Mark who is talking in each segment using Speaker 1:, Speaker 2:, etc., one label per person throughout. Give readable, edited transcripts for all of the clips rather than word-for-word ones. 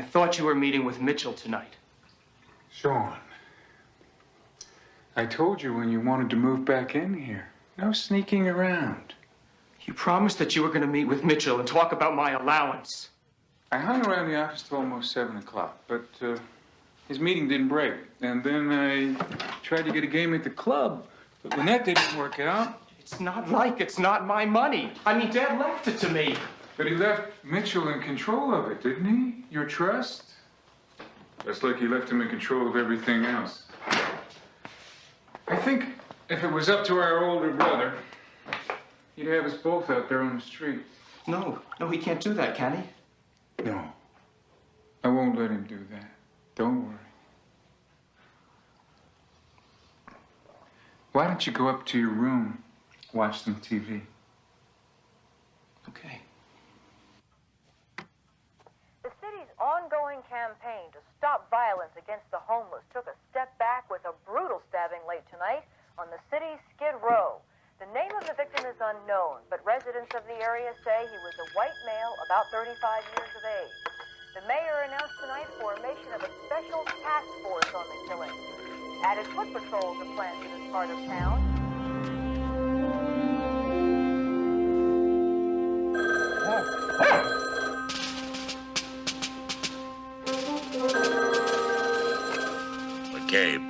Speaker 1: thought you were meeting with Mitchell tonight.
Speaker 2: Sean, I told you when you wanted to move back in here. No sneaking around.
Speaker 1: You promised that you were going to meet with Mitchell and talk about my allowance.
Speaker 2: I hung around the office till almost 7 o'clock, but his meeting didn't break. And then I tried to get a game at the club, but when that didn't work out...
Speaker 1: It's not like it's not my money. I mean, Dad left it to me.
Speaker 2: But he left Mitchell in control of it, didn't he? Your trust? Just like he left him in control of everything else. I think if it was up to our older brother, he'd have us both out there on the street.
Speaker 1: No, he can't do that, can he?
Speaker 2: No. I won't let him do that. Don't worry. Why don't you go up to your room, watch some TV?
Speaker 1: Okay.
Speaker 3: The city's ongoing campaign to stop violence against the homeless took a step back with a brutal stabbing late tonight on the city's Skid Row. The name of the victim is unknown, but residents of the area say he was a white male about 35 years of age. The mayor announced tonight formation of a special task force on the killing. Added foot patrols are planned in this part of town.
Speaker 4: McCabe.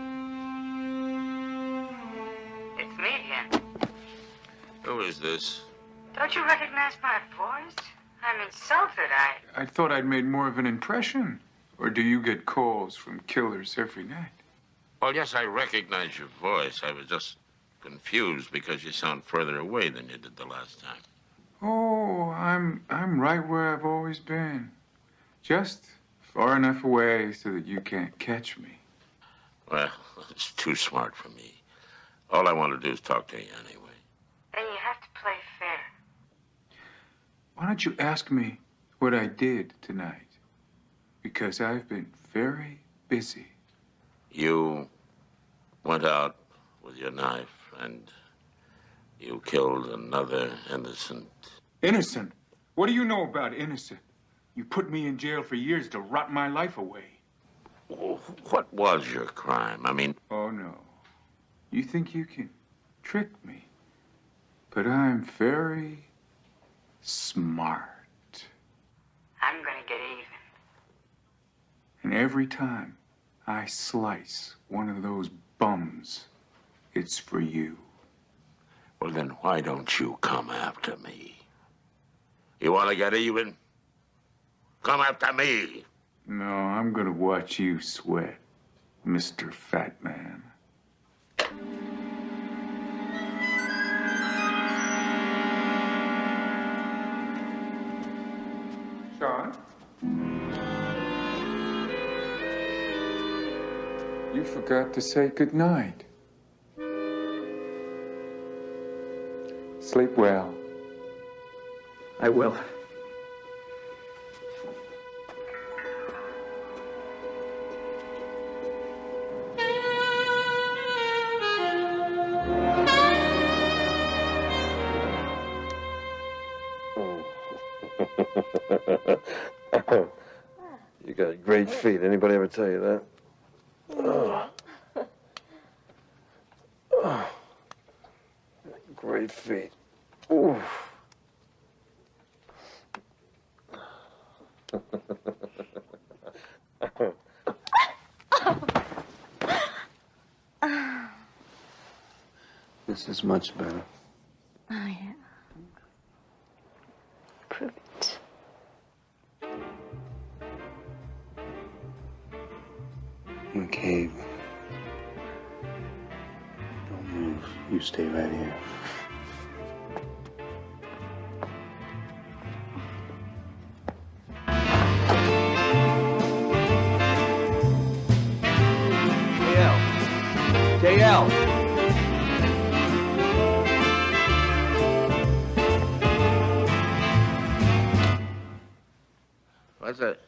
Speaker 5: It's me again.
Speaker 4: Who is this?
Speaker 5: Don't you recognize my voice? I'm insulted.
Speaker 2: I thought I'd made more of an impression. Or do you get calls from killers every night?
Speaker 4: Well, yes, I recognize your voice. I was just confused because you sound further away than you did the last time.
Speaker 2: Oh, I'm right where I've always been. Just far enough away so that you can't catch me.
Speaker 4: Well, it's too smart for me. All I want to do is talk to you anyway.
Speaker 5: Then you have to play fair.
Speaker 2: Why don't you ask me what I did tonight? Because I've been very busy.
Speaker 4: You went out with your knife and you killed another innocent.
Speaker 2: Innocent? What do you know about innocent? You put me in jail for years to rot my life away.
Speaker 4: What was your crime? I mean...
Speaker 2: Oh, no. You think you can trick me. But I'm very smart.
Speaker 5: I'm gonna get even.
Speaker 2: And every time I slice one of those bums, it's for you.
Speaker 4: Well, then why don't you come after me? You want to get even? Come after me.
Speaker 2: No, I'm gonna watch you sweat, Mr. Fatman. Sean? You forgot to say goodnight. Sleep well.
Speaker 1: I will.
Speaker 6: You got great feet. Anybody ever tell you that? Oh. Oh. Great feet. Ooh. This is much better.
Speaker 7: Oh, yeah. Prove it.
Speaker 6: McCabe. Don't move. You stay right here.
Speaker 8: JL.
Speaker 4: What's that?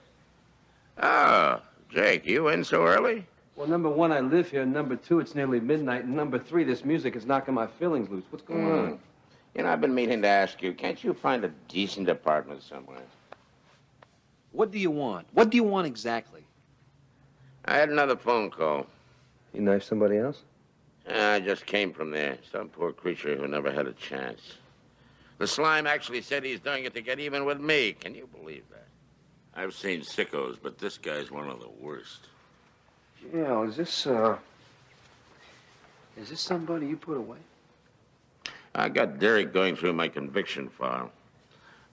Speaker 4: Oh, Jake, you in so early?
Speaker 8: Well, number one, I live here. Number two, it's nearly midnight. And number three, this music is knocking my feelings loose. What's going on?
Speaker 4: You know, I've been meaning to ask you, can't you find a decent apartment somewhere?
Speaker 8: What do you want? What do you want exactly?
Speaker 4: I had another phone call.
Speaker 6: You knife somebody else?
Speaker 4: I just came from there. Some poor creature who never had a chance. The slime actually said he's doing it to get even with me. Can you believe that? I've seen sickos, but this guy's one of the worst.
Speaker 8: Yeah, is this somebody you put away?
Speaker 4: I got Derek going through my conviction file.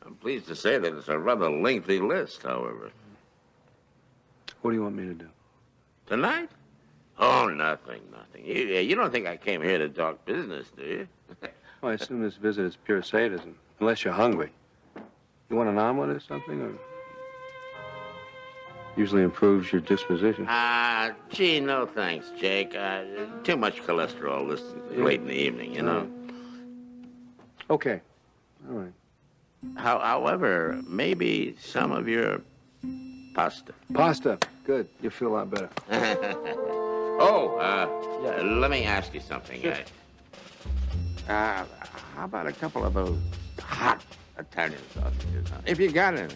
Speaker 4: I'm pleased to say that it's a rather lengthy list, however.
Speaker 8: What do you want me to do?
Speaker 4: Tonight? Oh, nothing. You don't think I came here to talk business, do you?
Speaker 8: Well, I assume this visit is pure sadism, unless you're hungry. You want an omelet or something, or usually improves your disposition?
Speaker 4: Gee, no thanks, Jake. Too much cholesterol this late in the evening, you know.
Speaker 8: Okay. All right.
Speaker 4: However, maybe some of your pasta.
Speaker 8: Pasta. Good. You feel a lot better.
Speaker 4: Yeah, let me ask you something.
Speaker 8: Sure.
Speaker 4: How about a couple of those hot Italian sausages, huh? If you got any.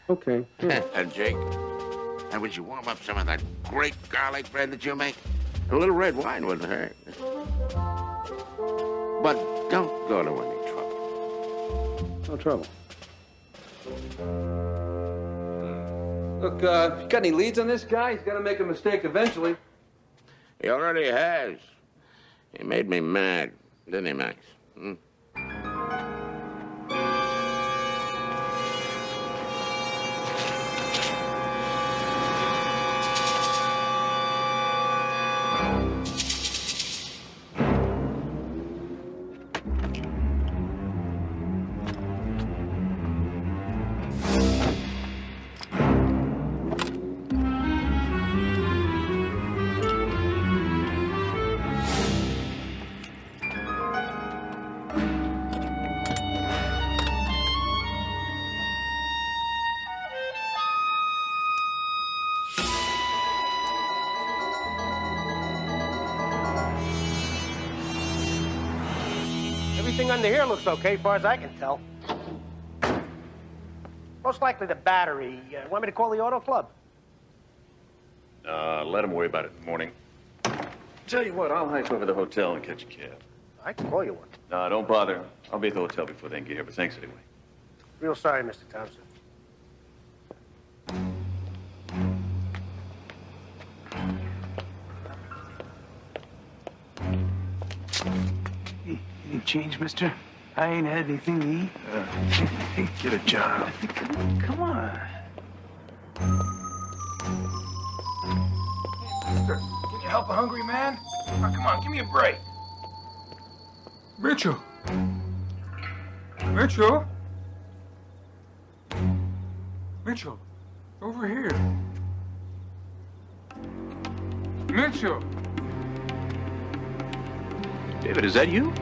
Speaker 8: Okay. Yeah.
Speaker 4: And Jake, would you warm up some of that great garlic bread that you make? A little red wine wouldn't hurt. But don't go to any trouble.
Speaker 8: No trouble. Look, you got any leads on this guy? He's got to make a mistake eventually.
Speaker 4: He already has. He made me mad, didn't he, Max? Hmm?
Speaker 9: Everything under here looks okay, as far as I can tell. Most likely the battery. Want me to call the auto club?
Speaker 10: Let him worry about it in the morning. Tell you what, I'll hike over to the hotel and catch a cab.
Speaker 9: I can call you one.
Speaker 10: No, don't bother. I'll be at the hotel before they get here, but thanks anyway.
Speaker 9: Real sorry, Mr. Thompson.
Speaker 11: Any change, mister? I ain't had anything to eat.
Speaker 10: Get a job.
Speaker 11: Come on.
Speaker 2: Mister, can you help a hungry man? Oh, come on, give me a break. Mitchell. Mitchell? Mitchell, over here. Mitchell.
Speaker 10: David, is that you?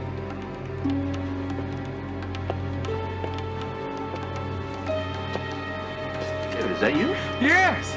Speaker 10: David, is that you?
Speaker 2: Yes.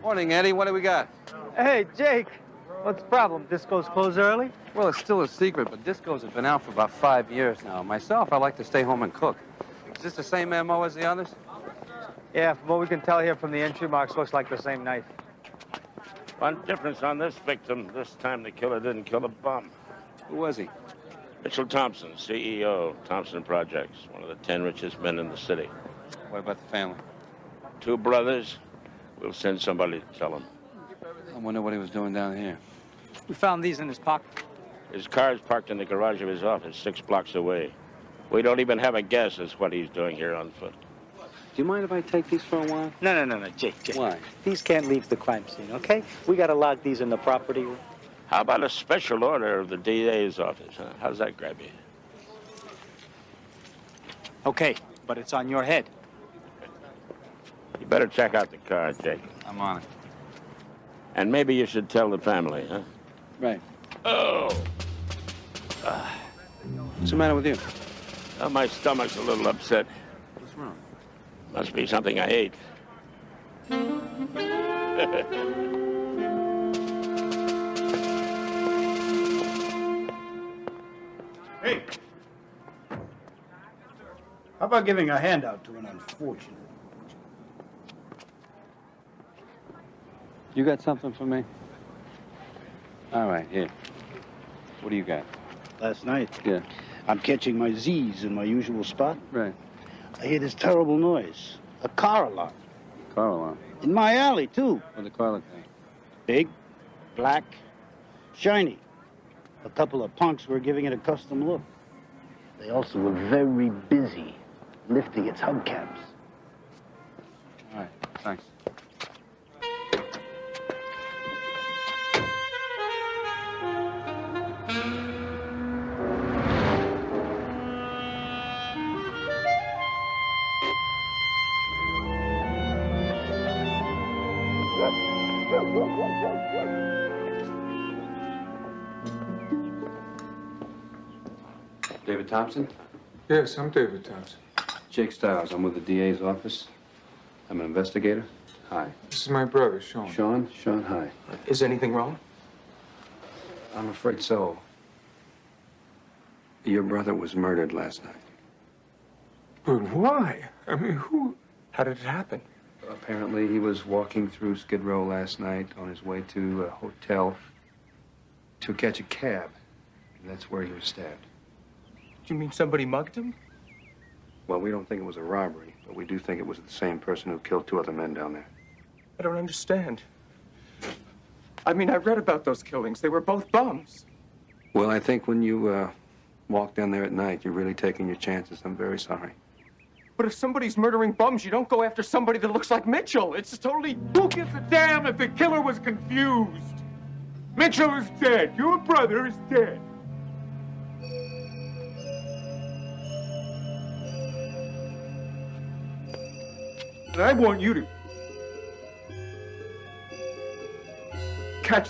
Speaker 8: Morning, Eddie. What do we got?
Speaker 9: Hey, Jake. What's the problem? Disco's close early?
Speaker 8: Well, it's still a secret, but discos have been out for about 5 years now. Myself, I like to stay home and cook. Is this the same MO as the others?
Speaker 9: Yeah, from what we can tell here from the entry marks, looks like the same night.
Speaker 4: One difference on this victim. This time the killer didn't kill a bum.
Speaker 8: Who was he?
Speaker 4: Mitchell Thompson, CEO, Thompson Projects, one of the 10 richest men in the city.
Speaker 8: What about the family?
Speaker 4: 2 brothers. We'll send somebody to tell him.
Speaker 8: I wonder what he was doing down here.
Speaker 9: We found these in his pocket.
Speaker 4: His car's parked in the garage of his office 6 blocks away. We don't even have a guess as what he's doing here on foot.
Speaker 8: you mind if I take these for a while?
Speaker 11: No, Jake.
Speaker 8: Why?
Speaker 11: These can't leave the crime scene, okay? We gotta log these in the property room.
Speaker 4: How about a special order of the DA's office, huh? How's that grab you?
Speaker 11: Okay, but it's on your head.
Speaker 4: You better check out the car, Jake.
Speaker 8: I'm on it.
Speaker 4: And maybe you should tell the family, huh?
Speaker 8: Right.
Speaker 4: Oh!
Speaker 8: What's the matter with you?
Speaker 4: My stomach's a little upset.
Speaker 8: What's wrong?
Speaker 4: Must be something I ate.
Speaker 11: Hey! How about giving a handout to an unfortunate?
Speaker 8: You got something for me? All right, here. What do you got?
Speaker 11: Last night,
Speaker 8: Yeah.
Speaker 11: I'm catching my Z's in my usual spot.
Speaker 8: Right.
Speaker 11: I hear this terrible noise. A car alarm.
Speaker 8: Car alarm.
Speaker 11: In my alley, too.
Speaker 8: What the car look like?
Speaker 11: Big, black, shiny. A couple of punks were giving it a custom look. They also were very busy lifting its hubcaps.
Speaker 8: All right, thanks. David Thompson?
Speaker 2: Yes, I'm David Thompson.
Speaker 8: Jake Stiles. I'm with the DA's office. I'm an investigator. Hi.
Speaker 2: This is my brother, Sean.
Speaker 8: Sean? Sean, hi.
Speaker 1: Is anything wrong?
Speaker 8: I'm afraid so. Your brother was murdered last night.
Speaker 2: But why? I mean, who?
Speaker 1: How did it happen?
Speaker 8: Apparently, he was walking through Skid Row last night on his way to a hotel to catch a cab. And that's where he was stabbed.
Speaker 1: Do you mean somebody mugged him?
Speaker 8: Well, we don't think it was a robbery, but we do think it was the same person who killed two other men down there.
Speaker 1: I don't understand. I mean, I read about those killings. They were both bums.
Speaker 8: Well, I think when you walk down there at night, you're really taking your chances. I'm very sorry.
Speaker 1: But if somebody's murdering bums, you don't go after somebody that looks like Mitchell. It's totally...
Speaker 2: Who gives a damn if the killer was confused? Mitchell is dead. Your brother is dead. And I want you to catch.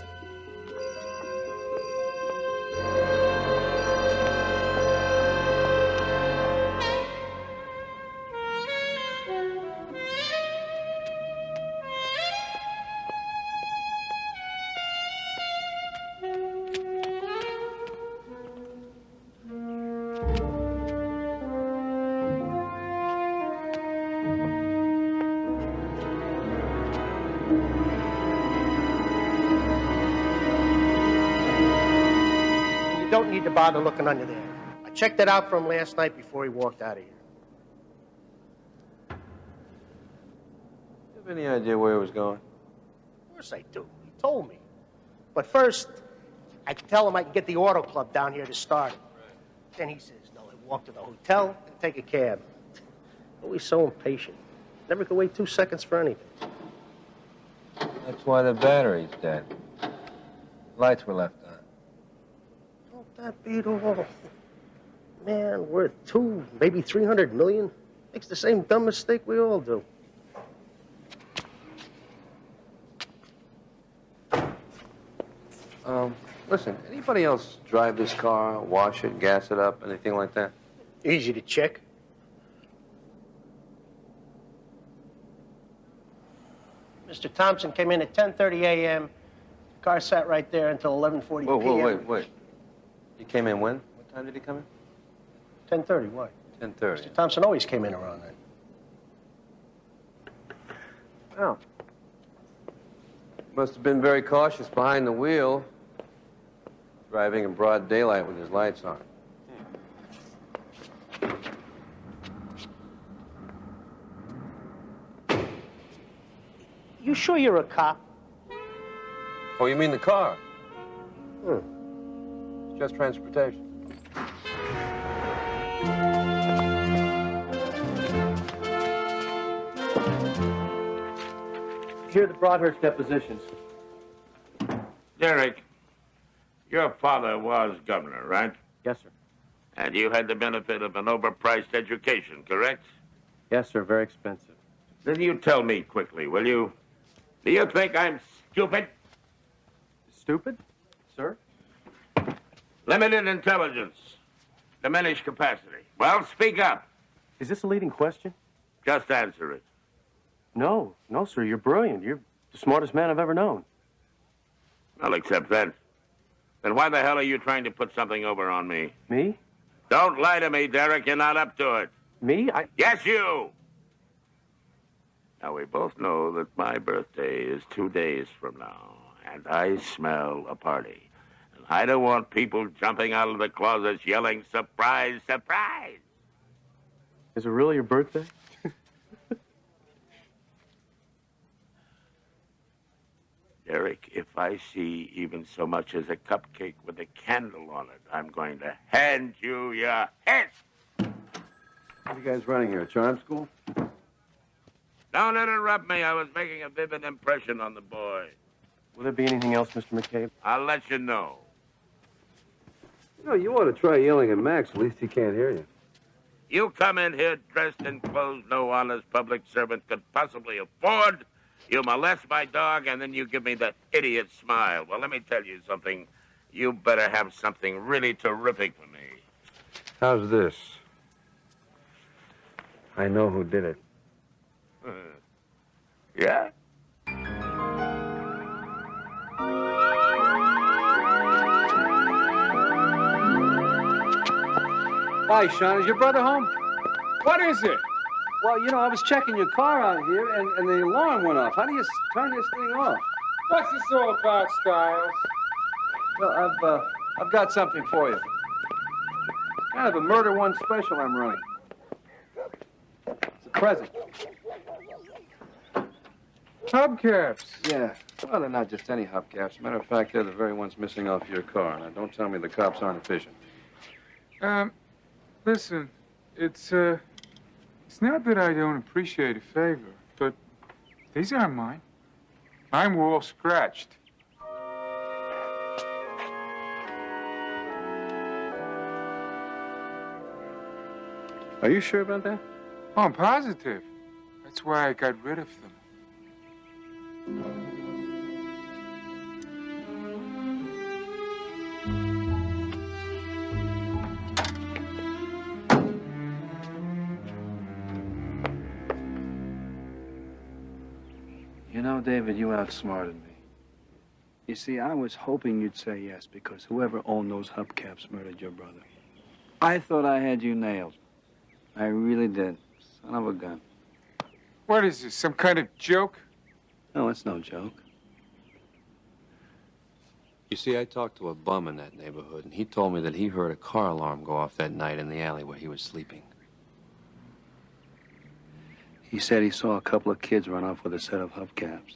Speaker 12: You don't need to bother looking under there. I checked it out for him last night before he walked out of here.
Speaker 8: You have any idea where he was going?
Speaker 12: Of course I do. He told me. But first, I could tell him I can get the auto club down here to start him. Then he says, no, I walk to the hotel and take a cab. Always so impatient. Never could wait 2 seconds for anything.
Speaker 8: That's why the battery's dead. Lights were left on.
Speaker 12: Don't that beat all? Man, worth 2, maybe 300 million. Makes the same dumb mistake we all do.
Speaker 8: Listen, anybody else drive this car, wash it, gas it up, anything like that?
Speaker 12: Easy to check. Mr. Thompson came in at 10:30 a.m. Car sat right there until 11:40
Speaker 8: Whoa,
Speaker 12: p.m.
Speaker 8: wait. He came in when? What time did he come in?
Speaker 12: 10:30, why?
Speaker 8: 10:30.
Speaker 12: Mr. Thompson always came in around then.
Speaker 8: Oh. Must have been very cautious behind the wheel, driving in broad daylight with his lights on.
Speaker 12: You sure you're a cop?
Speaker 8: Oh, you mean the car?
Speaker 12: Hmm.
Speaker 8: It's just transportation.
Speaker 9: Here are the Broadhurst depositions.
Speaker 4: Derek, your father was governor, right?
Speaker 9: Yes, sir.
Speaker 4: And you had the benefit of an overpriced education, correct?
Speaker 9: Yes, sir. Very expensive.
Speaker 4: Then you tell me quickly, will you? Do you think I'm stupid?
Speaker 9: Stupid, sir?
Speaker 4: Limited intelligence. Diminished capacity. Well, speak up.
Speaker 9: Is this a leading question?
Speaker 4: Just answer it.
Speaker 9: No, sir. You're brilliant. You're the smartest man I've ever known.
Speaker 4: I'll accept that. Then why the hell are you trying to put something over on me?
Speaker 9: Me?
Speaker 4: Don't lie to me, Derek. You're not up to it.
Speaker 9: Me?
Speaker 4: Yes, you! Now, we both know that my birthday is 2 days from now, and I smell a party. And I don't want people jumping out of the closets yelling, surprise, surprise!
Speaker 9: Is it really your birthday?
Speaker 4: Derek, if I see even so much as a cupcake with a candle on it, I'm going to hand you your head!
Speaker 6: What are you guys running here, a charm school?
Speaker 4: Don't interrupt me. I was making a vivid impression on the boy.
Speaker 9: Will there be anything else, Mr. McCabe?
Speaker 4: I'll let you know.
Speaker 6: You know, you ought to try yelling at Max. At least he can't hear you.
Speaker 4: You come in here dressed in clothes no honest public servant could possibly afford. You molest my dog, and then you give me that idiot smile. Well, let me tell you something. You better have something really terrific for me.
Speaker 6: How's this? I know who did it.
Speaker 4: Yeah?
Speaker 8: Hi, Sean. Is your brother home?
Speaker 2: What is it?
Speaker 8: Well, you know, I was checking your car out here, and the alarm went off. How do you turn this thing off?
Speaker 2: What's this all about, Styles?
Speaker 8: Well, I've got something for you. Kind of a Murder One special I'm running. It's a present.
Speaker 2: Hubcaps.
Speaker 8: Yeah. Well, they're not just any hubcaps. Matter of fact, they're the very ones missing off your car. Now, don't tell me the cops aren't efficient.
Speaker 2: Listen, it's not that I don't appreciate a favor, but these aren't mine. Mine were all scratched.
Speaker 8: Are you sure about that?
Speaker 2: Oh, I'm positive. That's why I got rid of them.
Speaker 8: You know, David, you outsmarted me. You see, I was hoping you'd say yes, because whoever owned those hubcaps murdered your brother. I thought I had you nailed. I really did. Son of a gun.
Speaker 2: What is this, some kind of joke?
Speaker 8: No, it's no joke. You see, I talked to a bum in that neighborhood, and he told me that he heard a car alarm go off that night in the alley where he was sleeping. He said he saw a couple of kids run off with a set of hubcaps.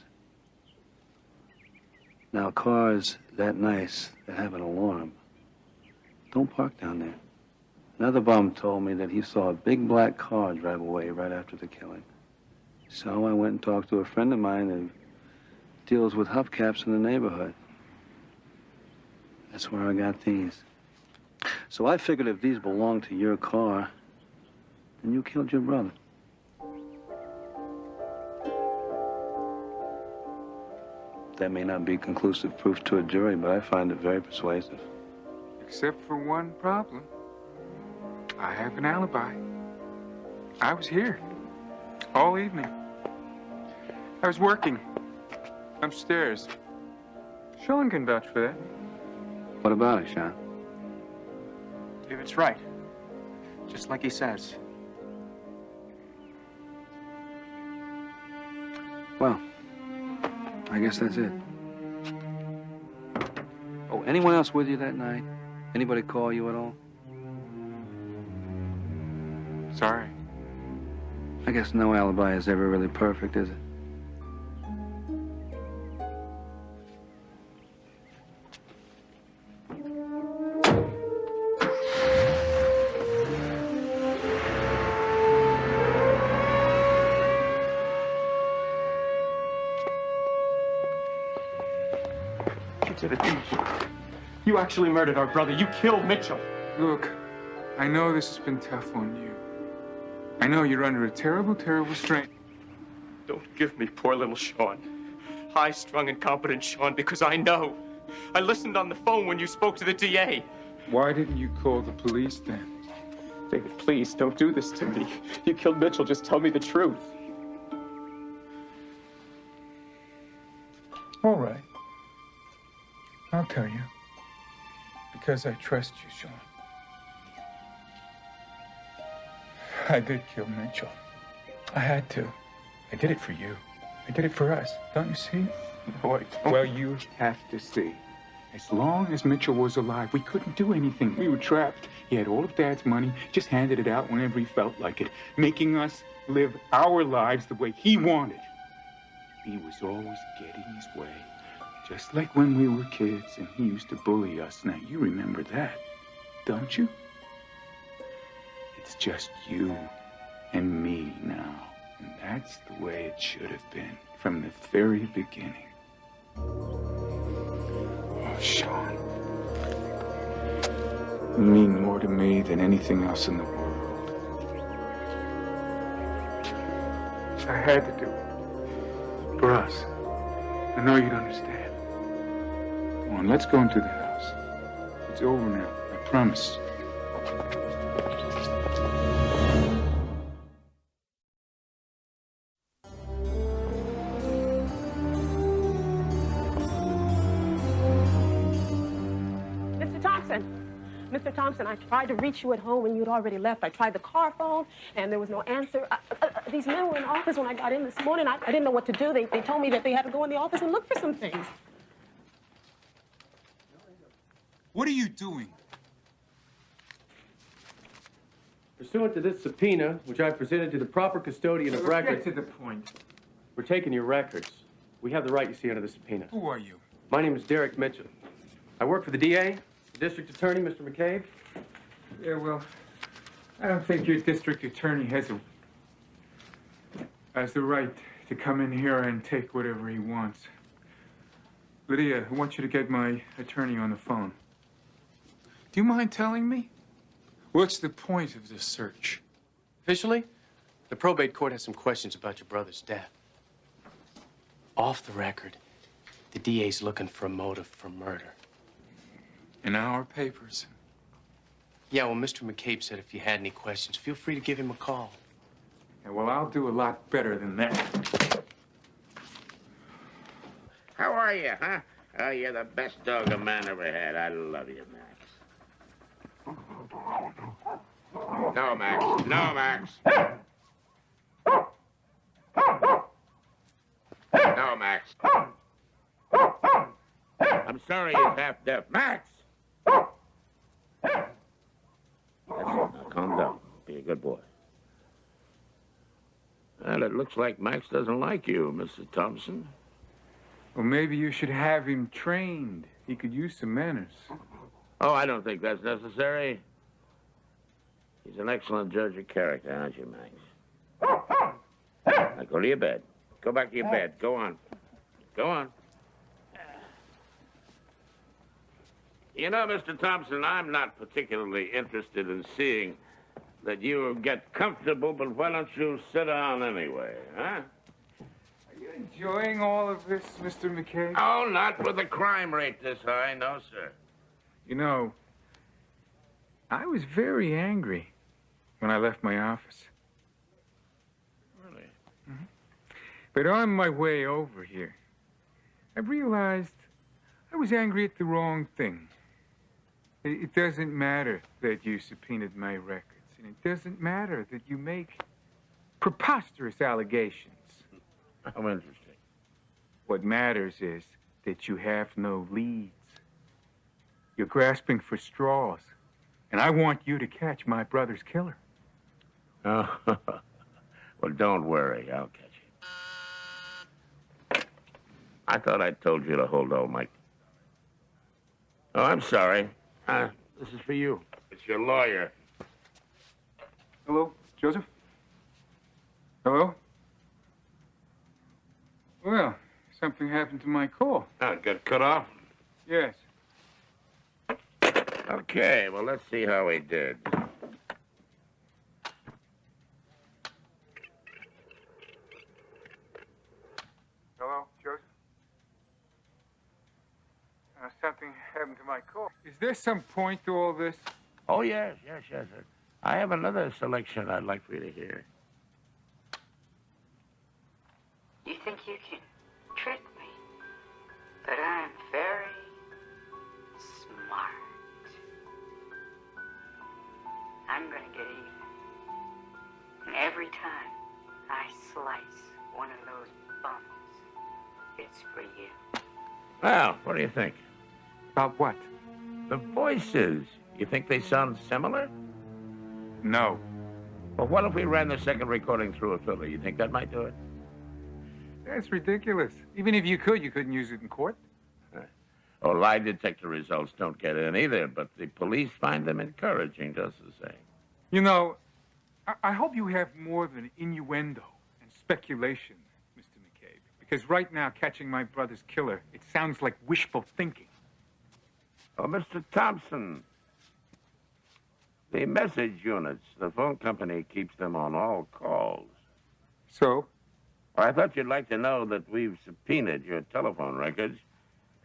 Speaker 8: Now, cars that nice that have an alarm don't park down there. Another bum told me that he saw a big black car drive away right after the killing. So I went and talked to a friend of mine who deals with hubcaps in the neighborhood. That's where I got these. So I figured if these belonged to your car, then you killed your brother. That may not be conclusive proof to a jury, but I find it very persuasive.
Speaker 2: Except for one problem. I have an alibi. I was here all evening. I was working upstairs. Sean can vouch for that.
Speaker 8: What about it, Sean?
Speaker 9: David's right. Just like he says.
Speaker 8: Well, I guess that's it. Oh, anyone else with you that night? Anybody call you at all?
Speaker 2: Sorry.
Speaker 8: I guess no alibi is ever really perfect, is it?
Speaker 1: did it, didn't you? You actually murdered our brother. You killed Mitchell.
Speaker 2: Look, I know this has been tough on you. I know you're under a terrible, terrible strain.
Speaker 1: Don't give me poor little Sean. High-strung, incompetent Sean, because I know. I listened on the phone when you spoke to the DA.
Speaker 2: Why didn't you call the police then?
Speaker 1: David, please, don't do this to me. You killed Mitchell. Just tell me the truth.
Speaker 2: All right. I'll tell you. Because I trust you, Sean. I did kill Mitchell. I had to. I did it for you. I did it for us. Don't you see?
Speaker 1: No, I don't.
Speaker 2: Well, you have to see. As long as Mitchell was alive, we couldn't do anything. We were trapped. He had all of Dad's money, just handed it out whenever he felt like it, making us live our lives the way he wanted. He was always getting his way, just like when we were kids, and he used to bully us. Now, you remember that, don't you? It's just you and me now, and that's the way it should have been from the very beginning. Oh, Sean. You mean more to me than anything else in the world. I had to do it. For us. I know you'd understand. Come on, let's go into the house. It's over now, I promise.
Speaker 13: Mr. Thompson, I tried to reach you at home and you'd already left. I tried the car phone and there was no answer. These men were in the office when I got in this morning. I didn't know what to do. They told me that they had to go in the office and look for some things.
Speaker 2: What are you doing?
Speaker 6: Pursuant to this subpoena, which I presented to the proper custodian of records...
Speaker 2: Get to the point.
Speaker 6: We're taking your records. We have the right you see under the subpoena.
Speaker 2: Who are you?
Speaker 6: My name is Derek Mitchell. I work for the DA, the district attorney, Mr. McCabe.
Speaker 2: Yeah, well, I don't think your district attorney has the right to come in here and take whatever he wants. Lydia, I want you to get my attorney on the phone. Do you mind telling me? What's the point of this search?
Speaker 14: Officially, the probate court has some questions about your brother's death. Off the record, the DA's looking for a motive for murder.
Speaker 2: In our papers?
Speaker 14: Yeah, well, Mr. McCabe said if you had any questions, feel free to give him a call.
Speaker 2: Yeah, well, I'll do a lot better than that.
Speaker 4: How are you, huh? Oh, you're the best dog a man ever had. I love you, Max. No, Max. No, Max. No, Max. I'm sorry he's half deaf. Max! That's it. Now, calm down. Be a good boy. Well, it looks like Max doesn't like you, Mr. Thompson.
Speaker 2: Well, maybe you should have him trained. He could use some manners.
Speaker 4: Oh, I don't think that's necessary. He's an excellent judge of character, aren't you, Max? Now, go to your bed. Go back to your bed. Go on. Go on. You know, Mr. Thompson, I'm not particularly interested in seeing that you get comfortable, but why don't you sit down anyway, huh?
Speaker 2: Are you enjoying all of this, Mr. McCabe?
Speaker 4: Oh, not with a crime rate this high, no, sir.
Speaker 2: You know, I was very angry when I left my office.
Speaker 4: Really?
Speaker 2: Mm-hmm. But on my way over here, I realized I was angry at the wrong thing. It doesn't matter that you subpoenaed my records, and it doesn't matter that you make preposterous allegations.
Speaker 4: How interesting.
Speaker 2: What matters is that you have no leads. You're grasping for straws, and I want you to catch my brother's killer.
Speaker 4: Oh, well, don't worry. I'll catch you. I thought I told you to hold on, Mike. Oh, I'm sorry. This is for you. It's your lawyer.
Speaker 2: Hello, Joseph? Hello? Well, something happened to my call.
Speaker 4: Oh, it got cut off?
Speaker 2: Yes.
Speaker 4: Okay, well, let's see how he did.
Speaker 2: Hello, Joseph? Something happened to my call. Is there some point to all this?
Speaker 4: Oh, yes. I have another selection I'd like for you to hear.
Speaker 5: You think you can trick me? But I'm very smart. I'm gonna get even. And every time I slice one of those bums, it's for you.
Speaker 4: Well, what do you think?
Speaker 2: About what?
Speaker 4: The voices. You think they sound similar?
Speaker 2: No.
Speaker 4: Well, what if we ran the second recording through a filter? You think that might do it?
Speaker 2: That's ridiculous. Even if you could, you couldn't use it in court.
Speaker 4: Oh, lie detector results don't get in either, but the police find them encouraging just the same.
Speaker 2: You know, I hope you have more than innuendo and speculation, Mr. McCabe. Because right now, catching my brother's killer, it sounds like wishful thinking.
Speaker 4: Oh, Mr. Thompson, the message units, the phone company keeps them on all calls.
Speaker 2: So?
Speaker 4: Well, I thought you'd like to know that we've subpoenaed your telephone records,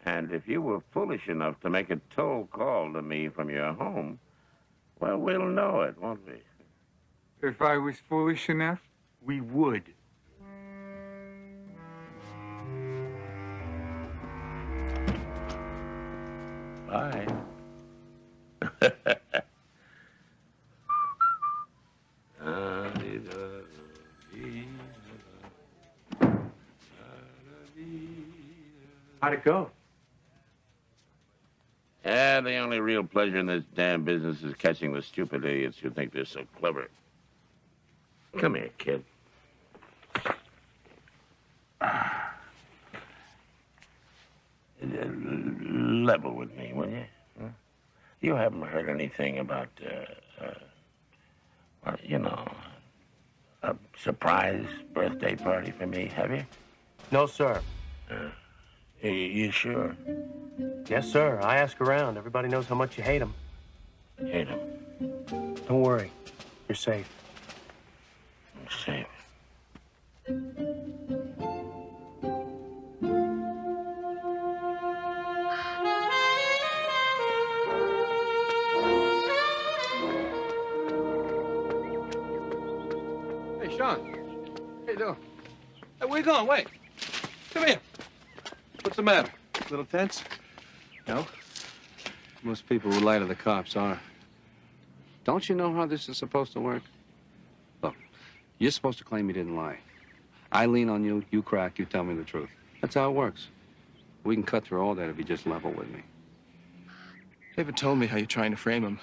Speaker 4: and if you were foolish enough to make a toll call to me from your home, well, we'll know it, won't we?
Speaker 2: If I was foolish enough, we would.
Speaker 4: Bye.
Speaker 14: How'd it go?
Speaker 4: Yeah, the only real pleasure in this damn business is catching the stupid idiots who think they're so clever. Come here, kid. Level with me, will you? Huh? You haven't heard anything about, well, you know, a surprise birthday party for me, have you?
Speaker 14: No, sir.
Speaker 4: You sure?
Speaker 14: Yes, sir. I ask around. Everybody knows how much you hate him.
Speaker 4: Hate him?
Speaker 14: Don't worry. You're safe.
Speaker 4: I'm safe.
Speaker 6: Hey, Sean. How you doing? Hey, where you going? Wait. Come here. What's the matter?
Speaker 8: A little tense? No. Most people who lie to the cops are. Don't you know how this is supposed to work? Look, you're supposed to claim you didn't lie. I lean on you, you crack, you tell me the truth. That's how it works. We can cut through all that if you just level with me.
Speaker 1: David told me how you're trying to frame him,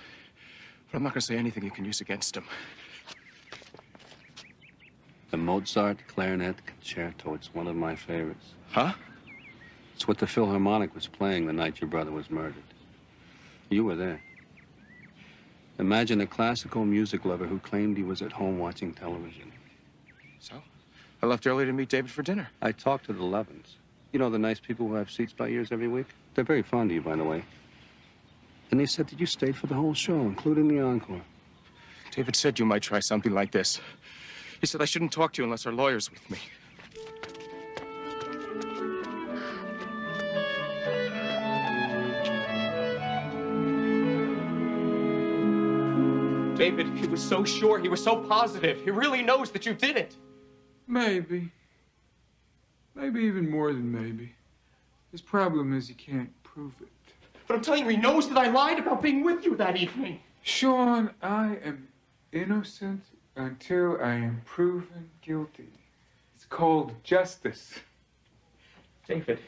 Speaker 1: but I'm not going to say anything you can use against him.
Speaker 8: The Mozart Clarinet Concerto, it's one of my favorites.
Speaker 1: Huh?
Speaker 8: It's what the Philharmonic was playing the night your brother was murdered. You were there. Imagine a classical music lover who claimed he was at home watching television.
Speaker 1: So? I left early to meet David for dinner.
Speaker 8: I talked to the Levins. You know the nice people who have seats by yours every week? They're very fond of you, by the way. And they said that you stayed for the whole show, including the encore.
Speaker 1: David said you might try something like this. He said I shouldn't talk to you unless our lawyer's with me. David, he was so sure, he was so positive. He really knows that you did it.
Speaker 2: Maybe. Maybe even more than maybe. His problem is he can't prove it.
Speaker 1: But I'm telling you, he knows that I lied about being with you that evening.
Speaker 2: Sean, I am innocent until I am proven guilty. It's called justice.
Speaker 1: David.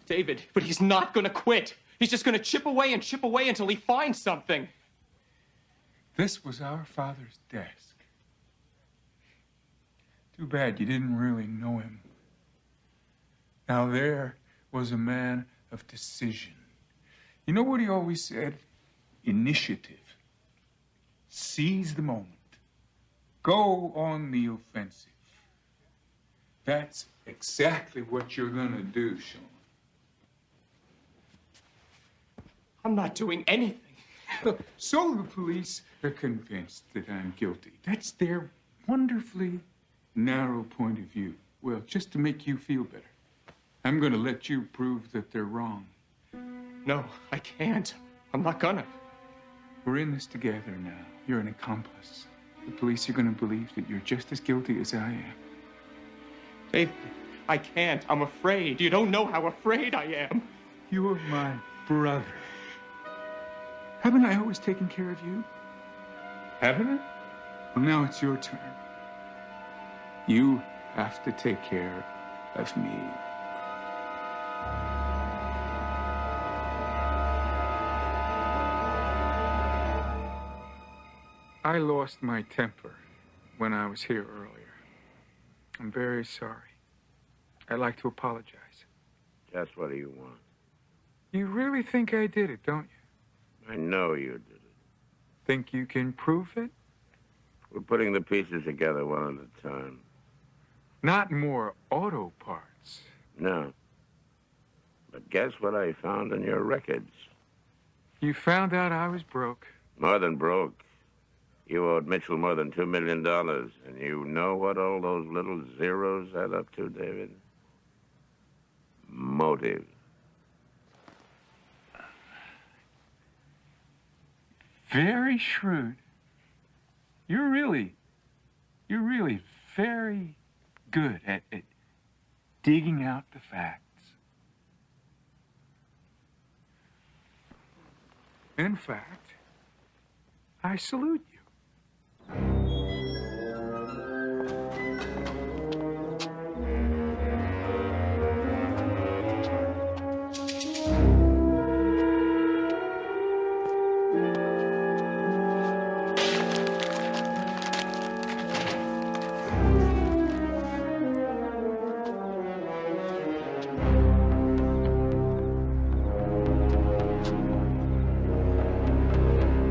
Speaker 1: David, but he's not gonna quit. He's just gonna chip away until he finds something.
Speaker 2: This was our father's desk. Too bad you didn't really know him. Now there was a man of decision. You know what he always said? Initiative. Seize the moment. Go on the offensive. That's exactly what you're gonna do, Sean.
Speaker 1: I'm not doing anything.
Speaker 2: Look, so the police are convinced that I'm guilty. That's their wonderfully narrow point of view. Well, just to make you feel better, I'm going to let you prove that they're wrong.
Speaker 1: No, I can't. I'm not gonna.
Speaker 2: We're in this together now. You're an accomplice. The police are going to believe that you're just as guilty as I am.
Speaker 1: Dave, I can't. I'm afraid. You don't know how afraid I am.
Speaker 2: You're my brother. Haven't I always taken care of you? Haven't I? Well, now it's your turn. You have to take care of me. I lost my temper when I was here earlier. I'm very sorry. I'd like to apologize.
Speaker 4: Just what do you want?
Speaker 2: You really think I did it, don't you?
Speaker 4: I know you did it.
Speaker 2: Think you can prove it?
Speaker 4: We're putting the pieces together one at a time.
Speaker 2: Not more auto parts.
Speaker 4: No. But guess what I found in your records?
Speaker 2: You found out I was broke.
Speaker 4: More than broke. You owed Mitchell more than $2 million. And you know what all those little zeros add up to, David? Motive.
Speaker 2: Very shrewd. You're really very good at digging out the facts. In fact, I salute you.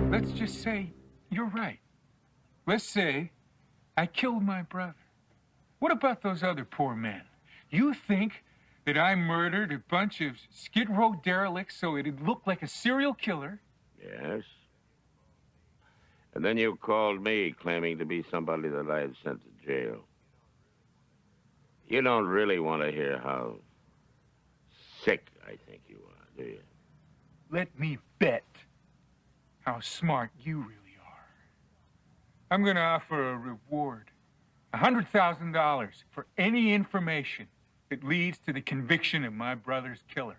Speaker 2: Let's just say you're right. Let's say I killed my brother. What about those other poor men? You think that I murdered a bunch of Skid Row derelicts so it'd look like a serial killer?
Speaker 4: Yes. And then you called me claiming to be somebody that I had sent to jail. You don't really want to hear how sick I think you are, do you?
Speaker 2: Let me bet how smart you really are. I'm going to offer a reward, $100,000 for any information that leads to the conviction of my brother's killer.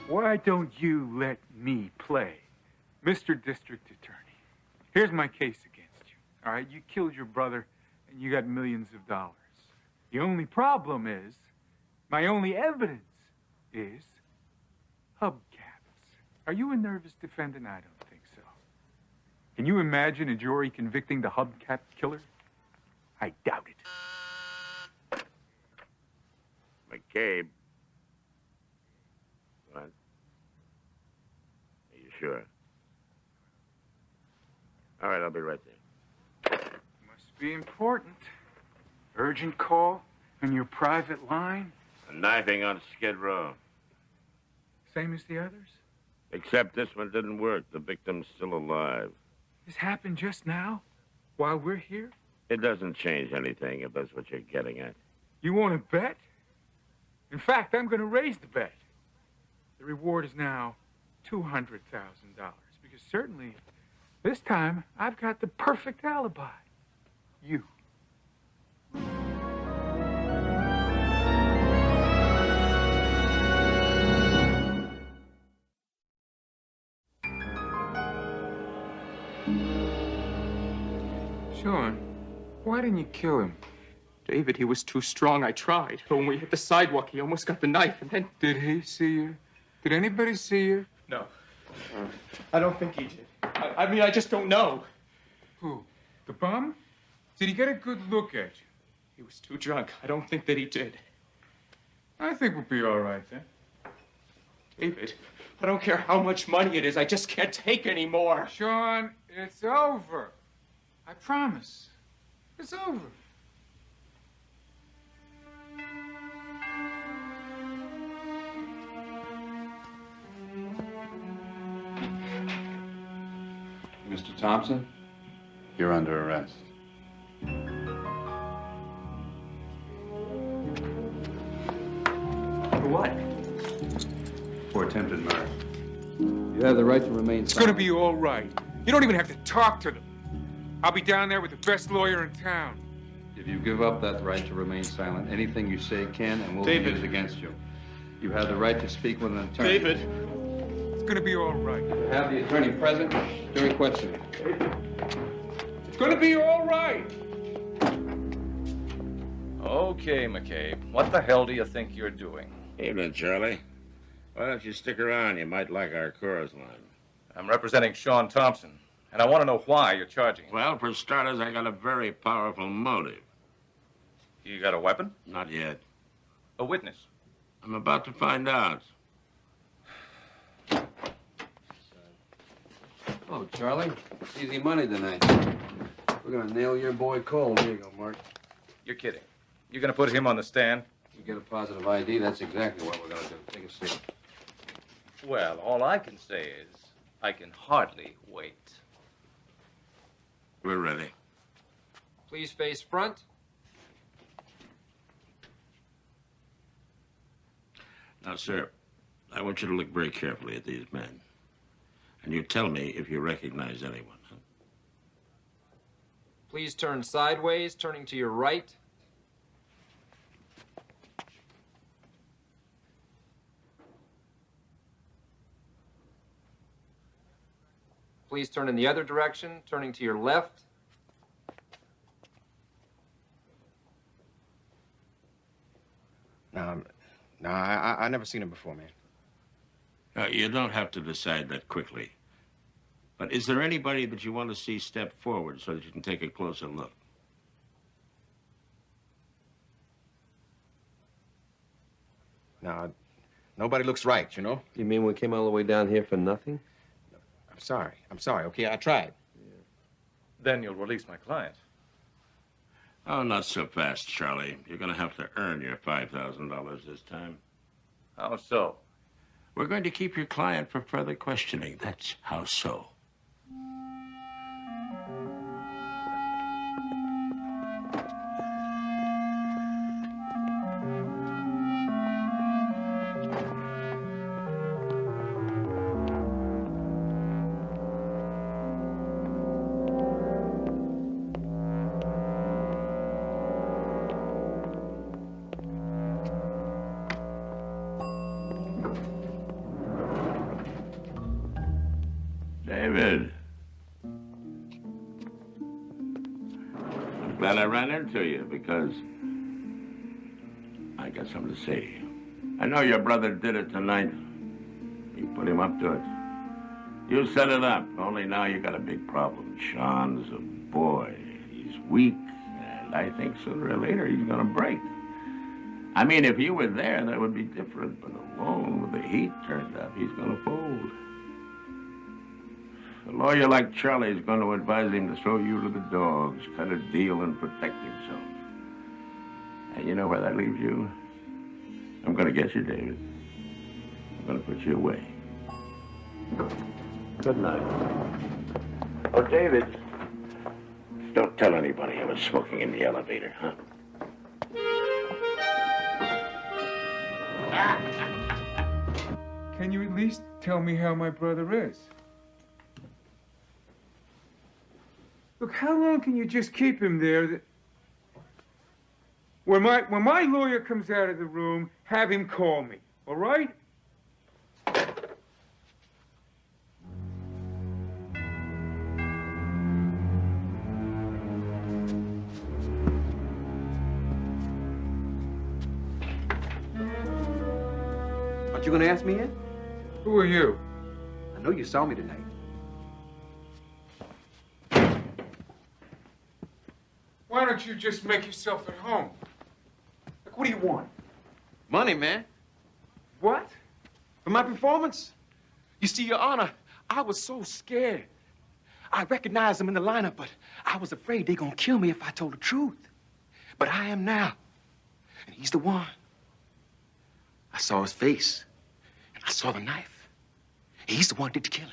Speaker 2: Why don't you let me play, Mr. District Attorney? Here's my case against you, all right? You killed your brother, and you got millions of dollars. The only problem is, my only evidence is hubcaps. Are you a nervous defendant? I don't think so. Can you imagine a jury convicting the hubcap killer? I doubt it.
Speaker 4: McCabe. What? Are you sure? All right, I'll be right there.
Speaker 2: Must be important. Urgent call on your private line?
Speaker 4: A knifing on Skid Row.
Speaker 2: Same as the others?
Speaker 4: Except this one didn't work. The victim's still alive.
Speaker 2: This happened just now? While we're here?
Speaker 4: It doesn't change anything if that's what you're getting at.
Speaker 2: You want to bet? In fact, I'm going to raise the bet. The reward is now $200,000. Because certainly, this time, I've got the perfect alibi. You. Sean, why didn't you kill him?
Speaker 1: David, he was too strong. I tried. But when we hit the sidewalk, he almost got the knife, and then...
Speaker 2: Did he see you? Did anybody see you?
Speaker 1: No. I don't think he did. I mean, I just don't know.
Speaker 2: Who? The bum? Did he get a good look at you?
Speaker 1: He was too drunk. I don't think that he did.
Speaker 2: I think we'll be all right then.
Speaker 1: David, I don't care how much money it is. I just can't take any more.
Speaker 2: Sean, it's over. I promise. It's over.
Speaker 8: Mr. Thompson, you're under arrest.
Speaker 1: For what?
Speaker 8: For attempted murder. You have the right to remain
Speaker 2: It's gonna be all right. You don't even have to talk to them. I'll be down there with the best lawyer in town.
Speaker 8: If you give up that right to remain silent, anything you say can and will be used against you. You have the right to speak with an attorney.
Speaker 1: David!
Speaker 2: It's gonna be all right.
Speaker 8: Have the attorney present during questioning.
Speaker 2: It's gonna be all right.
Speaker 10: Okay, McCabe. What the hell do you think you're doing?
Speaker 4: Evening, Charlie. Why don't you stick around? You might like our chorus line.
Speaker 10: I'm representing Sean Thompson, and I want to know why you're charging him.
Speaker 4: Well, for starters, I got a very powerful motive.
Speaker 10: You got a weapon?
Speaker 4: Not yet.
Speaker 10: A witness?
Speaker 4: I'm about to find out.
Speaker 8: Oh, Charlie, easy money tonight. We're gonna nail your boy cold. Here you go, Mark.
Speaker 10: You're kidding. You're going to put him on the stand?
Speaker 8: You get a positive ID, that's exactly what we're gonna do. Take a seat.
Speaker 10: Well, all I can say is I can hardly wait.
Speaker 4: We're ready.
Speaker 15: Please face front.
Speaker 4: Now, sir, I want you to look very carefully at these men. And you tell me if you recognize anyone. Huh?
Speaker 15: Please turn sideways, turning to your right. Please turn in the other direction, turning to your left.
Speaker 16: No, I never seen him before, man.
Speaker 4: You don't have to decide that quickly. But is there anybody that you want to see step forward so that you can take a closer look?
Speaker 16: No, nobody looks right, you know?
Speaker 17: You mean we came all the way down here for nothing?
Speaker 16: I'm sorry, okay? I tried.
Speaker 10: Then you'll release my client.
Speaker 4: Oh, not so fast, Charlie. You're going to have to earn your $5,000 this time.
Speaker 10: How so?
Speaker 4: We're going to keep your client for further questioning. That's how so. David. I'm glad I ran into you because I got something to say to you. I know your brother did it tonight. You put him up to it. You set it up, only now you got a big problem. Sean's a boy. He's weak, and I think sooner or later he's gonna break. I mean, if you were there, that would be different, but alone with the heat turned up, he's gonna fold. A lawyer like Charlie is going to advise him to throw you to the dogs, cut a deal, and protect himself. And you know where that leaves you? I'm going to get you, David. I'm going to put you away. Good night. Oh, David, don't tell anybody I was smoking in the elevator, huh?
Speaker 2: Can you at least tell me how my brother is? Look, how long can you just keep him there? When my lawyer comes out of the room, have him call me, all right?
Speaker 16: Aren't you gonna ask me in?
Speaker 2: Who are you?
Speaker 16: I know you saw me tonight.
Speaker 2: Why don't you just make yourself at home?
Speaker 16: Look, what do you want? Money, man.
Speaker 2: What?
Speaker 16: For my performance? You see, Your Honor, I was so scared. I recognized him in the lineup, but I was afraid they're gonna kill me if I told the truth. But I am now. And he's the one. I saw his face. And I saw the knife. He's the one who did the killing.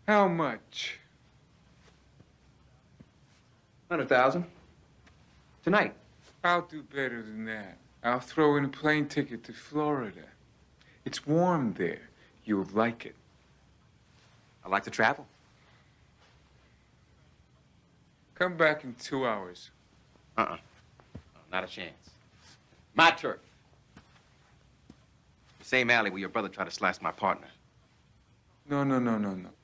Speaker 2: How much?
Speaker 16: 100,000. Tonight.
Speaker 2: I'll do better than that. I'll throw in a plane ticket to Florida. It's warm there. You'll like it.
Speaker 16: I like to travel.
Speaker 2: Come back in 2 hours.
Speaker 16: Not a chance. My turf. The same alley where your brother tried to slice my partner.
Speaker 2: No.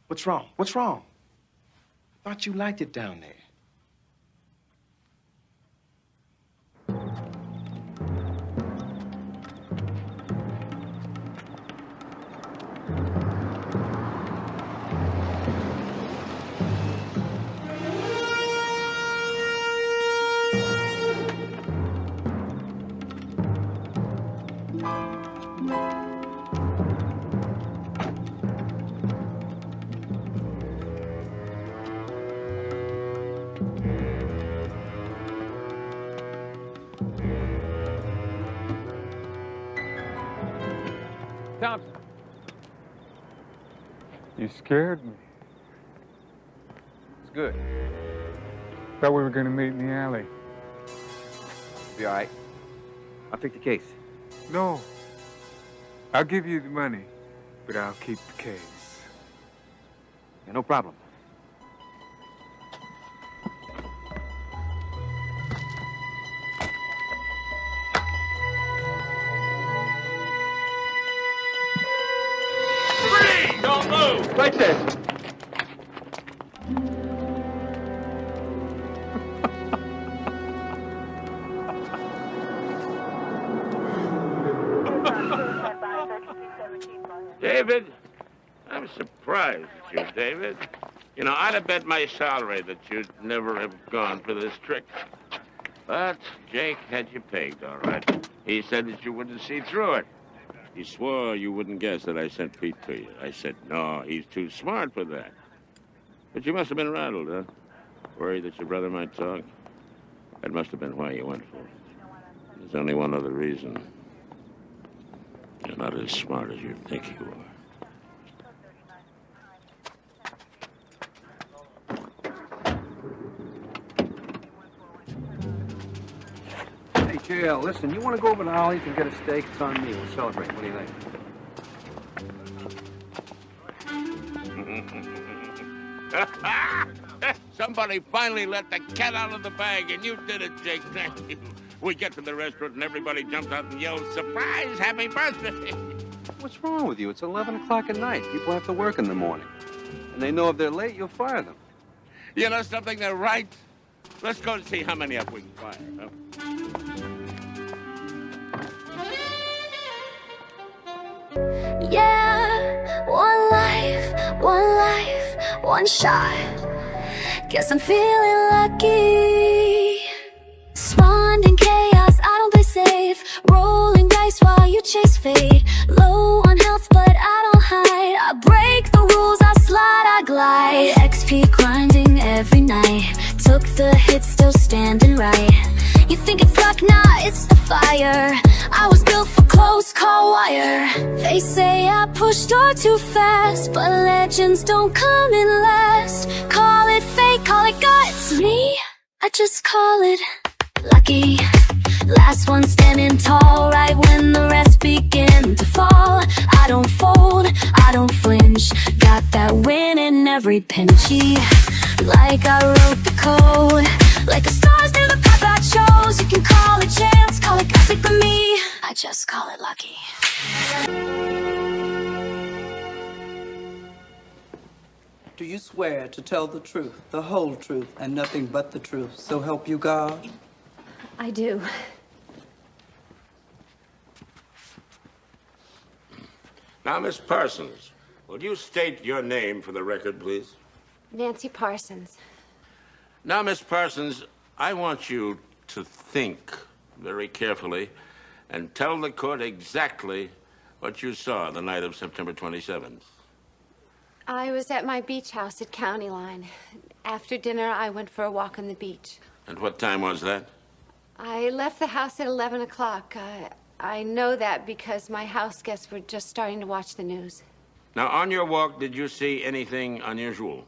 Speaker 16: What's wrong? What's wrong? I thought you liked it down there.
Speaker 6: Thompson.
Speaker 2: You scared me.
Speaker 16: It's good.
Speaker 2: Thought we were gonna meet in the alley.
Speaker 16: Be all right. I'll take the case.
Speaker 2: No. I'll give you the money, but I'll keep the case.
Speaker 16: Yeah, no problem.
Speaker 4: Don't move!
Speaker 16: Right there.
Speaker 4: David, I'm surprised at you, David. You know, I'd have bet my salary that you'd never have gone for this trick. But Jake had you pegged, all right. He said that you wouldn't see through it. He swore you wouldn't guess that I sent Pete to you. I said, no, he's too smart for that. But you must have been rattled, huh? Worried that your brother might talk? That must have been why you went for it. There's only one other reason. You're not as smart as you think you are.
Speaker 8: Hey, JL, listen, you want to go over to Ollie's and get a steak? It's on me. We'll celebrate. What do you think?
Speaker 4: Somebody finally let the cat out of the bag, and you did it, Jake. Thank you. We get to the restaurant, and everybody jumps out and yells, "Surprise! Happy birthday!"
Speaker 8: What's wrong with you? It's 11 o'clock at night. People have to work in the morning. And they know if they're late, you'll fire them.
Speaker 4: You know something? They're right. Let's go and see how many up we can fire. Huh?
Speaker 18: Yeah, one life, one shot. Guess I'm feeling lucky. Spawned in chaos, I don't play safe. Rolling dice while you chase fate. Low on health, but I don't hide. I break the rules, I slide, I glide. XP grinding every night. Took the hit, still standing right. You think it's luck? Nah, it's the fire. I was built for close call wire. They say I pushed or too fast, but legends don't come in last. Call it fate, call it guts. Me, I just call it lucky. Last one standing tall, right when the rest begin to fall. I don't fold, I don't flinch. Got that win in every pinch. Like I wrote the code. Like the stars near the pop-out shows. You can call it chance, call it classic, but me, I just call it lucky.
Speaker 19: Do you swear to tell the truth, the whole truth, and nothing but the truth, so help you God?
Speaker 7: I do.
Speaker 4: Now, Miss Parsons, will you state your name for the record, please?
Speaker 7: Nancy Parsons.
Speaker 4: Now, Miss Parsons, I want you to think very carefully and tell the court exactly what you saw the night of September 27th.
Speaker 7: I was at my beach house at County Line. After dinner, I went for a walk on the beach.
Speaker 4: And what time was that?
Speaker 7: I left the house at 11 o'clock. I know that because my house guests were just starting to watch the news.
Speaker 4: Now, on your walk, did you see anything unusual?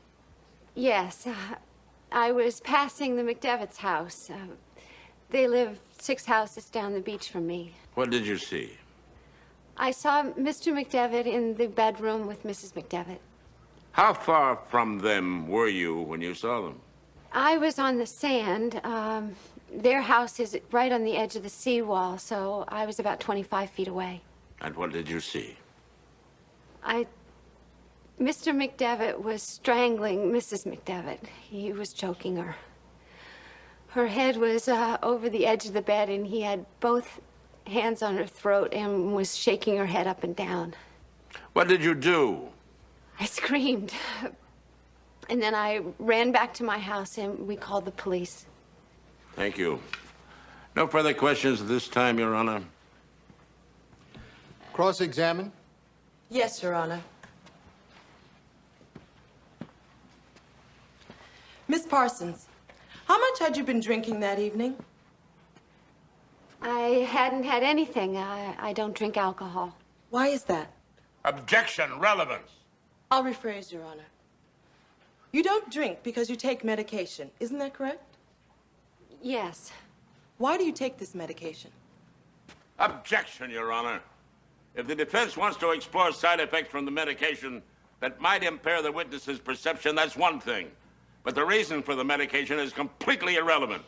Speaker 7: Yes. I was passing the McDevitt's house. They live 6 houses down the beach from me.
Speaker 4: What did you see?
Speaker 7: I saw Mr. McDevitt in the bedroom with Mrs. McDevitt.
Speaker 4: How far from them were you when you saw them?
Speaker 7: I was on the sand. Their house is right on the edge of the seawall, so I was about 25 feet away.
Speaker 4: And what did you see?
Speaker 7: Mr. McDevitt was strangling Mrs. McDevitt. He was choking her. Her head was over the edge of the bed, and he had both hands on her throat and was shaking her head up and down.
Speaker 4: What did you do?
Speaker 7: I screamed. And then I ran back to my house, and we called the police.
Speaker 4: Thank you. No further questions at this time, Your Honor.
Speaker 20: Cross-examine.
Speaker 19: Yes, Your Honor. Miss Parsons, how much had you been drinking that evening?
Speaker 7: I hadn't had anything. I don't drink alcohol.
Speaker 19: Why is that?
Speaker 4: Objection, relevance.
Speaker 19: I'll rephrase, Your Honor. You don't drink because you take medication, isn't that correct?
Speaker 7: Yes.
Speaker 19: Why do you take this medication?
Speaker 4: Objection, Your Honor. If the defense wants to explore side effects from the medication that might impair the witness's perception, that's one thing. But the reason for the medication is completely irrelevant.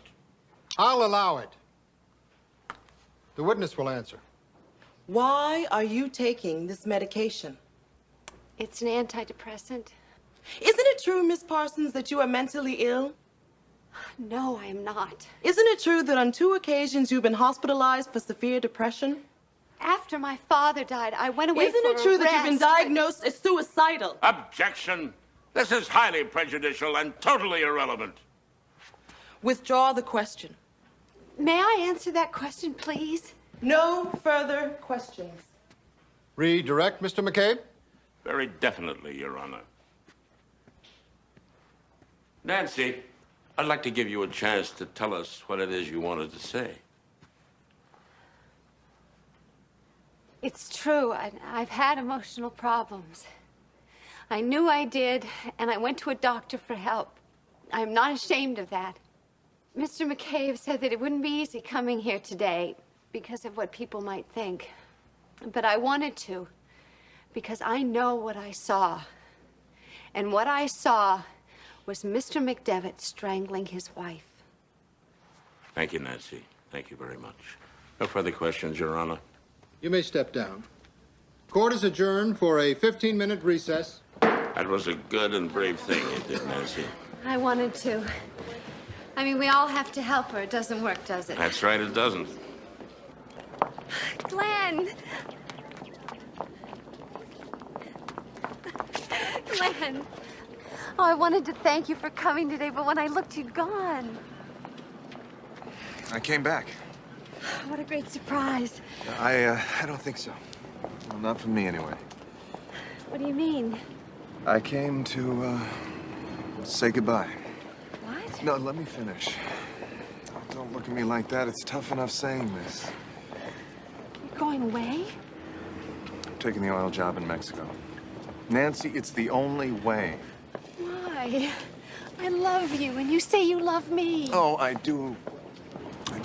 Speaker 20: I'll allow it. The witness will answer.
Speaker 19: Why are you taking this medication?
Speaker 7: It's an antidepressant.
Speaker 19: Isn't it true, Miss Parsons, that you are mentally ill?
Speaker 7: No, I am not.
Speaker 19: Isn't it true that on 2 occasions you've been hospitalized for severe depression?
Speaker 7: After my father died, I went away
Speaker 19: Isn't it true that you've been diagnosed as suicidal?
Speaker 4: Objection. This is highly prejudicial and totally irrelevant.
Speaker 19: Withdraw the question.
Speaker 7: May I answer that question, please?
Speaker 19: No further questions.
Speaker 20: Redirect, Mr. McCabe.
Speaker 4: Very definitely, Your Honor. Nancy, I'd like to give you a chance to tell us what it is you wanted to say.
Speaker 7: It's true. I've had emotional problems. I knew I did, and I went to a doctor for help. I'm not ashamed of that. Mr. McCabe said that it wouldn't be easy coming here today because of what people might think. But I wanted to, because I know what I saw. And what I saw was Mr. McDevitt strangling his wife.
Speaker 4: Thank you, Nancy. Thank you very much. No further questions, Your Honor.
Speaker 20: You may step down. Court is adjourned for a 15-minute recess.
Speaker 4: That was a good and brave thing you did, Nancy.
Speaker 7: I wanted to. I mean, we all have to help her. It doesn't work, does it?
Speaker 4: That's right, it doesn't.
Speaker 7: Glenn! Glenn! Oh, I wanted to thank you for coming today, but when I looked, you'd gone.
Speaker 10: I came back.
Speaker 7: What a great surprise.
Speaker 10: I don't think so. Well, not from me, anyway.
Speaker 7: What do you mean?
Speaker 10: I came to, say goodbye.
Speaker 7: What?
Speaker 10: No, let me finish. Don't look at me like that. It's tough enough saying this.
Speaker 7: You're going away?
Speaker 10: I'm taking the oil job in Mexico. Nancy, it's the only way.
Speaker 7: Why? I love you, and you say you love me.
Speaker 10: Oh, I do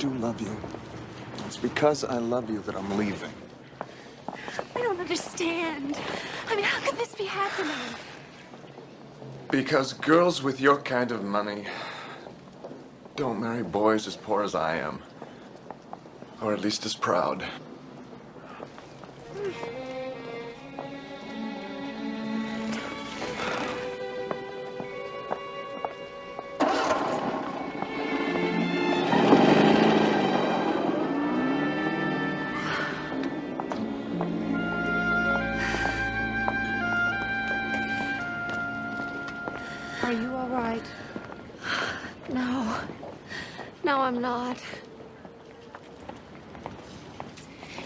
Speaker 10: love you. It's because I love you that I'm leaving.
Speaker 7: I don't understand. I mean, how could this be happening?
Speaker 10: Because girls with your kind of money don't marry boys as poor as I am. Or at least as proud.
Speaker 7: Are you all right? No. No, I'm not.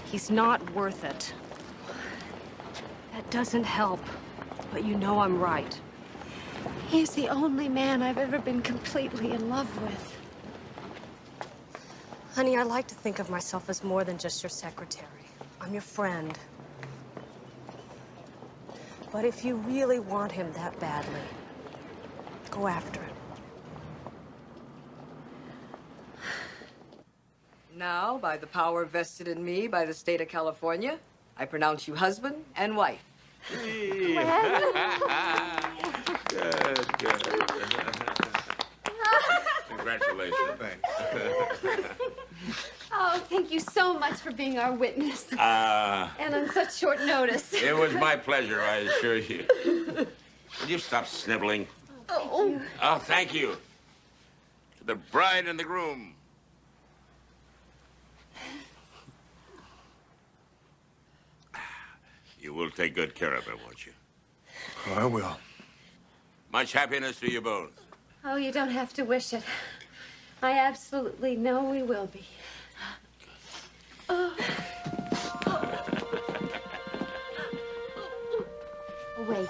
Speaker 21: He's not worth it. That doesn't help, but you know I'm right.
Speaker 7: He's the only man I've ever been completely in love with.
Speaker 21: Honey, I like to think of myself as more than just your secretary. I'm your friend. But if you really want him that badly, go after him.
Speaker 22: Now, by the power vested in me by the state of California, I pronounce you husband and wife.
Speaker 4: Good. Congratulations. Thanks.
Speaker 7: Oh, thank you so much for being our witness. And on such short notice.
Speaker 4: It was my pleasure, I assure you. Will you stop sniveling?
Speaker 7: Oh.
Speaker 4: Oh, thank you. To the bride and the groom. You will take good care of her, won't you?
Speaker 10: Oh, I will.
Speaker 4: Much happiness to you both.
Speaker 7: Oh, you don't have to wish it. I absolutely know we will be. Oh. Wait.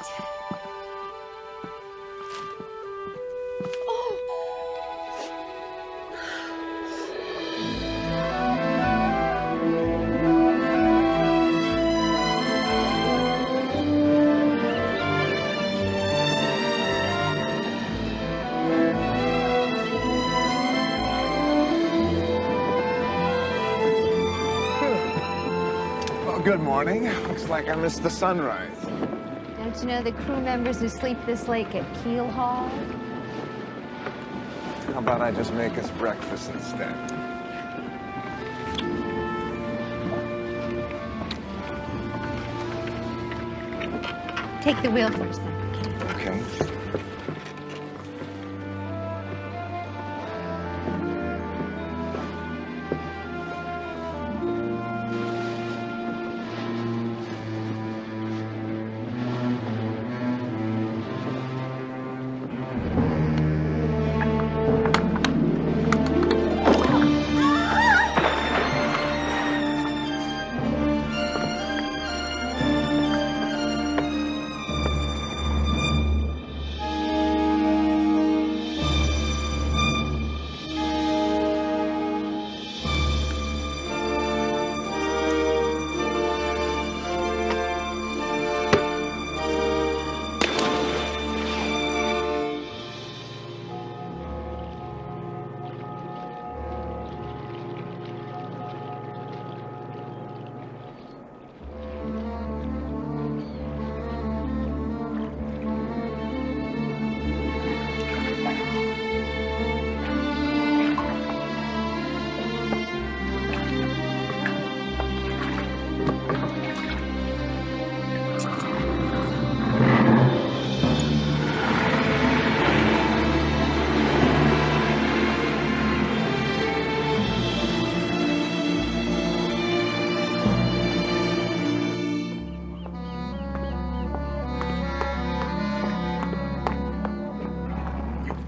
Speaker 10: Well, good morning. Looks like I missed the sunrise.
Speaker 7: Don't you know the crew members who sleep this late at Keel Hall?
Speaker 10: How about I just make us breakfast instead?
Speaker 7: Take the wheel first, then.
Speaker 10: Okay.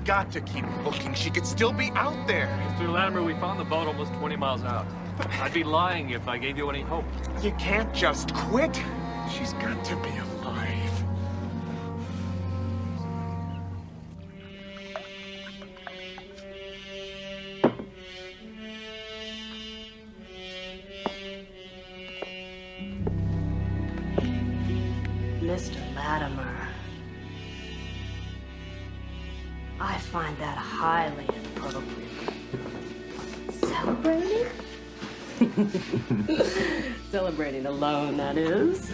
Speaker 16: Got to keep looking. She could still be out there.
Speaker 23: Mr. Latimer, we found the boat almost 20 miles out. I'd be lying if I gave you any hope.
Speaker 16: You can't just quit. She's got to be alive.
Speaker 21: Mr. Latimer. I find that highly inappropriate. Celebrating? Celebrating alone, that is.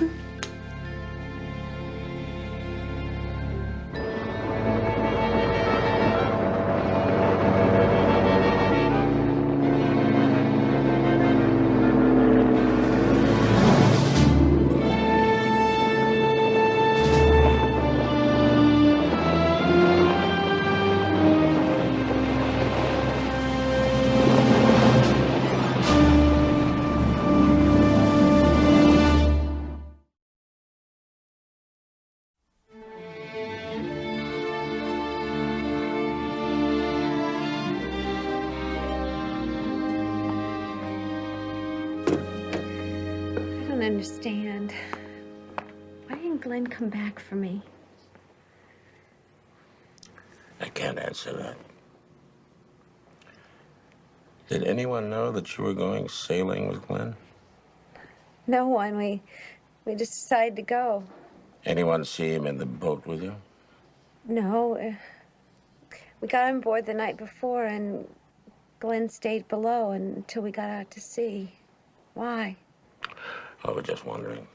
Speaker 7: understand. Why didn't Glenn come back for me?
Speaker 4: I can't answer that. Did anyone know that you were going sailing with Glenn?
Speaker 7: No one. We just decided to go.
Speaker 4: Anyone see him in the boat with you?
Speaker 7: No. We got on board the night before, and Glenn stayed below until we got out to sea. Why?
Speaker 4: I was just wondering.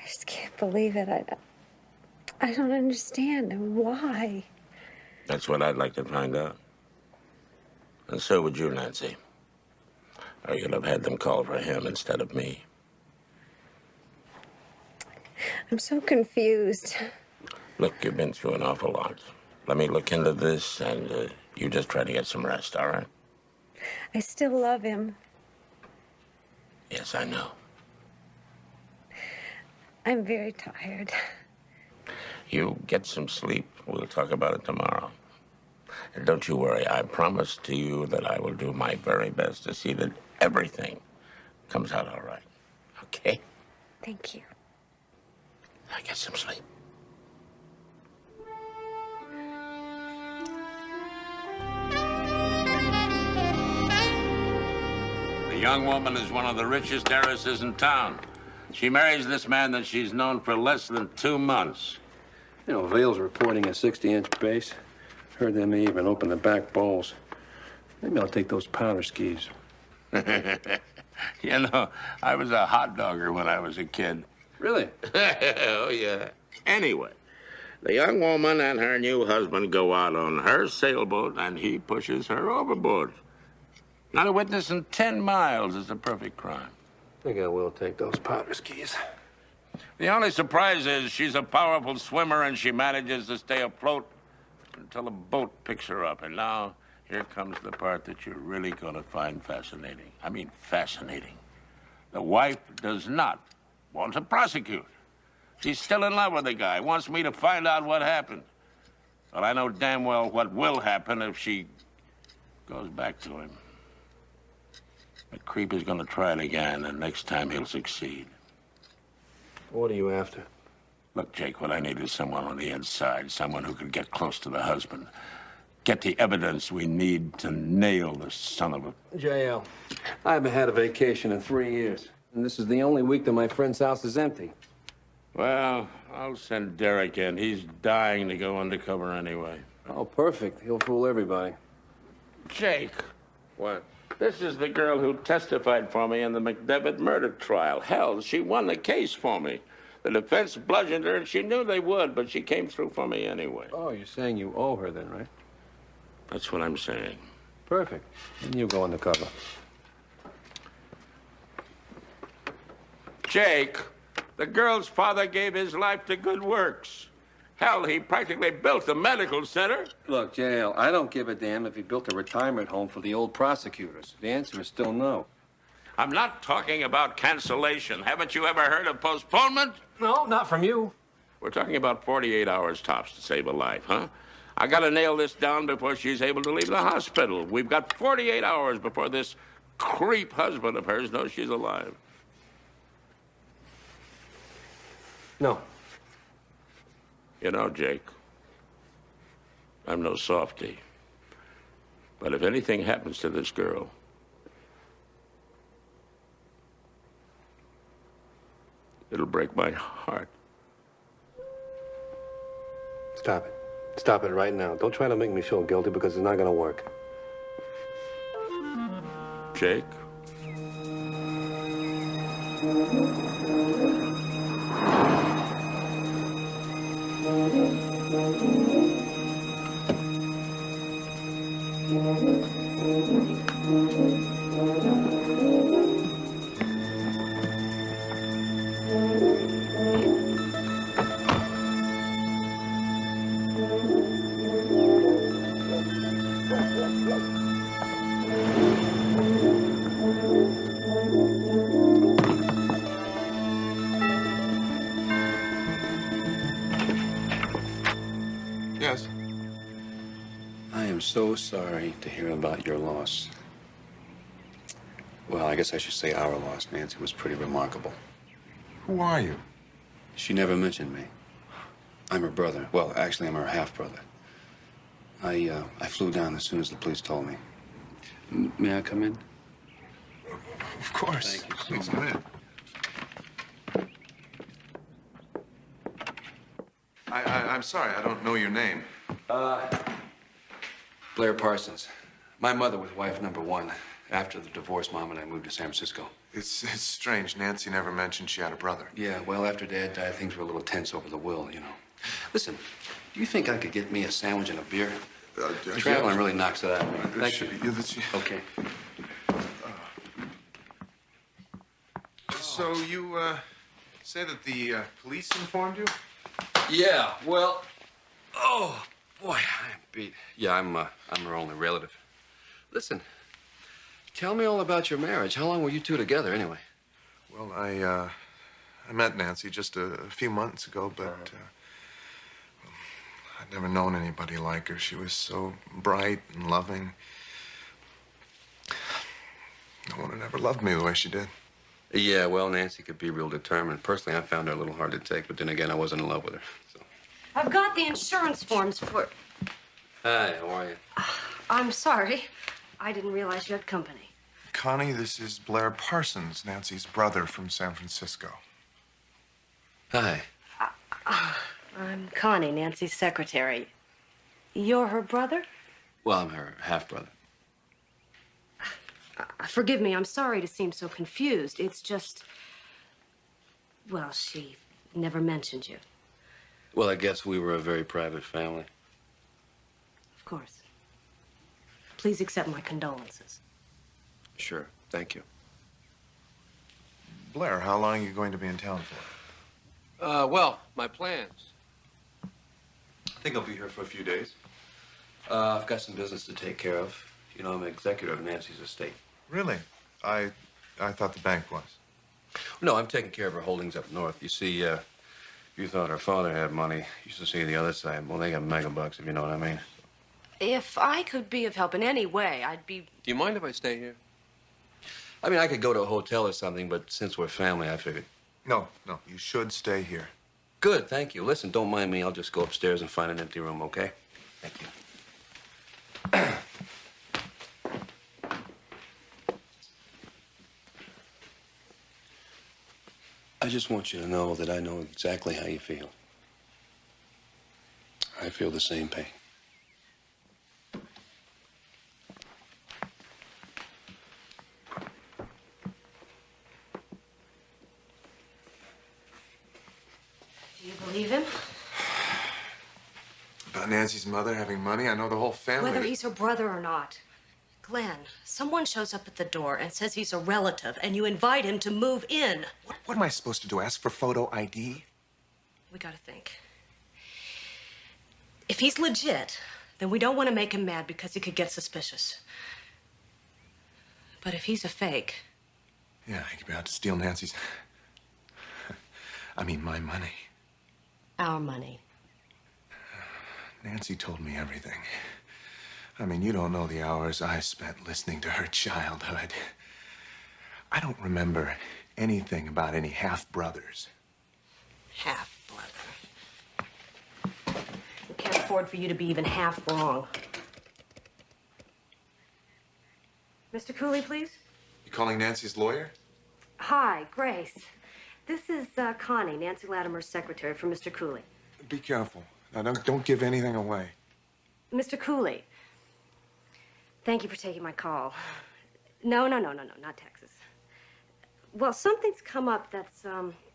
Speaker 7: I just can't believe it. I don't understand. Why?
Speaker 4: That's what I'd like to find out. And so would you, Nancy. Or you'd have had them call for him instead of me.
Speaker 7: I'm so confused.
Speaker 4: Look, you've been through an awful lot. Let me look into this, and you just try to get some rest, all right?
Speaker 7: I still love him.
Speaker 4: Yes, I know.
Speaker 7: I'm very tired.
Speaker 4: You get some sleep. We'll talk about it tomorrow. And don't you worry. I promise to you that I will do my very best to see that everything comes out all right. Okay?
Speaker 7: Thank you.
Speaker 4: Now get some sleep. The young woman is one of the richest heiresses in town. She marries this man that she's known for less than 2 months.
Speaker 8: You know, Vale's reporting a 60-inch base. Heard they may even open the back bowls. Maybe I'll take those powder skis.
Speaker 4: You know, I was a hot dogger when I was a kid.
Speaker 8: Really?
Speaker 4: Oh, yeah. Anyway, the young woman and her new husband go out on her sailboat, and he pushes her overboard. Not a witness in 10 miles is a perfect crime.
Speaker 8: I think I will take those powder skis.
Speaker 4: The only surprise is she's a powerful swimmer, and she manages to stay afloat until the boat picks her up. And now, here comes the part that you're really going to find fascinating. I mean, fascinating. The wife does not want to prosecute. She's still in love with the guy, wants me to find out what happened. Well, I know damn well what will happen if she goes back to him. That creep is going to try it again, and next time he'll succeed.
Speaker 8: What are you after?
Speaker 4: Look, Jake, what I need is someone on the inside, someone who can get close to the husband. Get the evidence we need to nail the son of a...
Speaker 8: JL, I haven't had a vacation in 3 years. And this is the only week that my friend's house is empty.
Speaker 4: Well, I'll send Derek in. He's dying to go undercover anyway.
Speaker 8: Oh, perfect. He'll fool everybody.
Speaker 4: Jake.
Speaker 8: What?
Speaker 4: This is the girl who testified for me in the McDevitt murder trial. Hell, she won the case for me. The defense bludgeoned her, and she knew they would, but she came through for me anyway.
Speaker 8: Oh, you're saying you owe her then, right?
Speaker 4: That's what I'm saying.
Speaker 8: Perfect. Then you go undercover.
Speaker 4: Jake, the girl's father gave his life to good works. Hell, he practically built a medical center.
Speaker 8: Look, JL, I don't give a damn if he built a retirement home for the old prosecutors. The answer is still no.
Speaker 4: I'm not talking about cancellation. Haven't you ever heard of postponement?
Speaker 14: No, not from you.
Speaker 4: We're talking about 48 hours tops to save a life, huh? I gotta nail this down before she's able to leave the hospital. We've got 48 hours before this creep husband of hers knows she's alive.
Speaker 14: No.
Speaker 4: You know, Jake, I'm no softy. But if anything happens to this girl, it'll break my heart.
Speaker 8: Stop it. Stop it right now. Don't try to make me feel guilty because it's not going to work.
Speaker 4: Jake?
Speaker 10: Yes.
Speaker 8: I am so sorry to hear about your loss. Well, I guess I should say our loss. Nancy was pretty remarkable.
Speaker 10: Who are you?
Speaker 8: She never mentioned me. I'm her brother. Well, actually, I'm her half-brother. I flew down as soon as the police told me. May I come in?
Speaker 10: Of course.
Speaker 8: Thank you so
Speaker 10: Please
Speaker 8: much.
Speaker 10: come in. I'm sorry, I don't know your name.
Speaker 8: Blair Parsons. My mother was wife number 1. After the divorce, Mom and I moved to San Francisco.
Speaker 10: It's strange. Nancy never mentioned she had a brother.
Speaker 8: Yeah, well, after Dad died, things were a little tense over the will, you know. Listen, do you think I could get me a sandwich and a beer? Traveling really knocks it out of me. Thank you. Okay.
Speaker 10: So you say that the police informed you?
Speaker 8: Yeah, well, oh, boy, I'm beat. Yeah, I'm her only relative. Listen, tell me all about your marriage. How long were you two together, anyway?
Speaker 10: Well, I met Nancy just a few months ago, but I'd never known anybody like her. She was so bright and loving. No one had ever loved me the way she did.
Speaker 8: Yeah, well, Nancy could be real determined. Personally, I found her a little hard to take, but then again, I wasn't in love with her. So.
Speaker 21: I've got the insurance forms for...
Speaker 8: Hi, how are you?
Speaker 21: I'm sorry. I didn't realize you had company.
Speaker 10: Connie, this is Blair Parsons, Nancy's brother from San Francisco.
Speaker 8: Hi.
Speaker 21: I'm Connie, Nancy's secretary. You're her brother?
Speaker 8: Well, I'm her half-brother.
Speaker 21: Forgive me, I'm sorry to seem so confused. It's just... Well, she never mentioned you.
Speaker 8: Well, I guess we were a very private family.
Speaker 21: Of course. Please accept my condolences.
Speaker 8: Sure, thank you.
Speaker 10: Blair, how long are you going to be in town for?
Speaker 14: Well, my plans.
Speaker 8: I think I'll be here for a few days. I've got some business to take care of. You know, I'm executor of Nancy's estate.
Speaker 10: Really? I thought the bank was.
Speaker 8: No, I'm taking care of her holdings up north. You see, you thought her father had money. You used to see the other side. Well, they got megabucks, if you know what I mean.
Speaker 21: If I could be of help in any way, I'd be...
Speaker 14: Do you mind if I stay here?
Speaker 8: I mean, I could go to a hotel or something, but since we're family, I figured.
Speaker 10: No, you should stay here.
Speaker 8: Good, thank you. Listen, don't mind me. I'll just go upstairs and find an empty room, okay? Thank you. I just want you to know that I know exactly how you feel. I feel the same pain.
Speaker 21: Do you believe him?
Speaker 10: About Nancy's mother having money? I know the whole family.
Speaker 21: Whether he's her brother or not. Glenn, someone shows up at the door and says he's a relative, and you invite him to move in.
Speaker 10: What am I supposed to do? Ask for photo ID?
Speaker 21: We gotta think. If he's legit, then we don't want to make him mad because he could get suspicious. But if he's a fake...
Speaker 10: Yeah, he could be out to steal Nancy's... I mean, my money.
Speaker 21: Our money.
Speaker 10: Nancy told me everything. I mean, you don't know the hours I spent listening to her childhood. I don't remember anything about any half-brothers.
Speaker 21: Half-brother. We can't afford for you to be even half wrong. Mr. Cooley, please?
Speaker 10: You calling Nancy's lawyer?
Speaker 21: Hi, Grace. This is Connie, Nancy Latimer's secretary for Mr. Cooley.
Speaker 10: Be careful. Now, don't give anything away.
Speaker 21: Mr. Cooley, thank you for taking my call. No, not Texas. Well, something's come up that's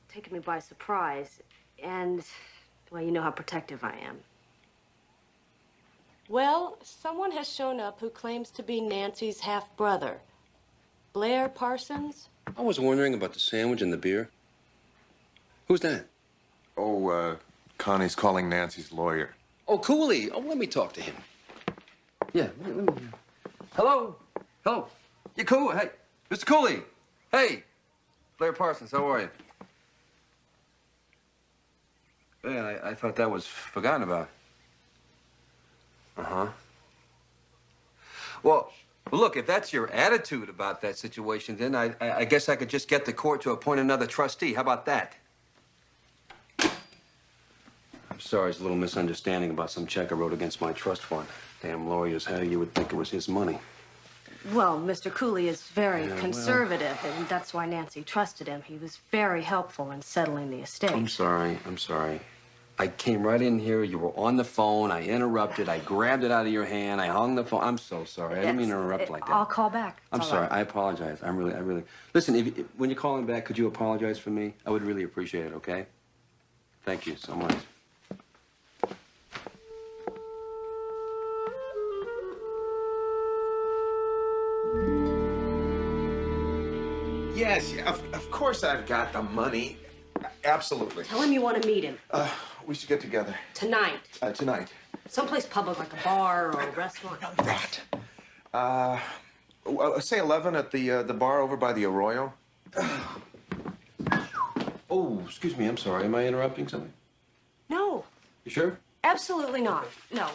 Speaker 21: taken me by surprise, and, well, you know how protective I am. Well, someone has shown up who claims to be Nancy's half-brother. Blair Parsons?
Speaker 8: I was wondering about the sandwich and the beer. Who's that?
Speaker 10: Oh, Connie's calling Nancy's lawyer.
Speaker 8: Oh, Cooley. Oh, let me talk to him. Yeah, let me... Hello? Hello? You cool? Hey, Mr. Cooley. Hey. Blair Parsons, how are you? Yeah, I thought that was forgotten about. Uh-huh. Well,
Speaker 17: Well, look, if that's your attitude about that situation, then I guess I could just get the court to appoint another trustee. How about that? I'm sorry, it's a little misunderstanding about some check I wrote against my trust fund. Damn lawyers, how you would think it was his money.
Speaker 21: Well, Mr. Cooley is very
Speaker 17: Yeah,
Speaker 21: conservative, and that's why Nancy trusted him. He was very helpful in settling the estate.
Speaker 17: I'm sorry. I came right in here, you were on the phone, I interrupted, I grabbed it out of your hand, I hung the phone. I'm so sorry. I didn't mean to interrupt like that.
Speaker 21: I'll call back.
Speaker 17: I'm sorry. I apologize. I really... Listen, when you're calling back, could you apologize for me? I would really appreciate it, okay? Thank you so much.
Speaker 10: Yes, of course I've got the money. Absolutely.
Speaker 21: Tell him you want to meet him.
Speaker 10: We should get together.
Speaker 21: Tonight.
Speaker 10: Tonight.
Speaker 21: Someplace public, like a bar or a restaurant.
Speaker 10: Say 11 at the bar over by the Arroyo.
Speaker 17: Oh, excuse me. I'm sorry. Am I interrupting something?
Speaker 21: No,
Speaker 17: You sure?
Speaker 21: absolutely not. No,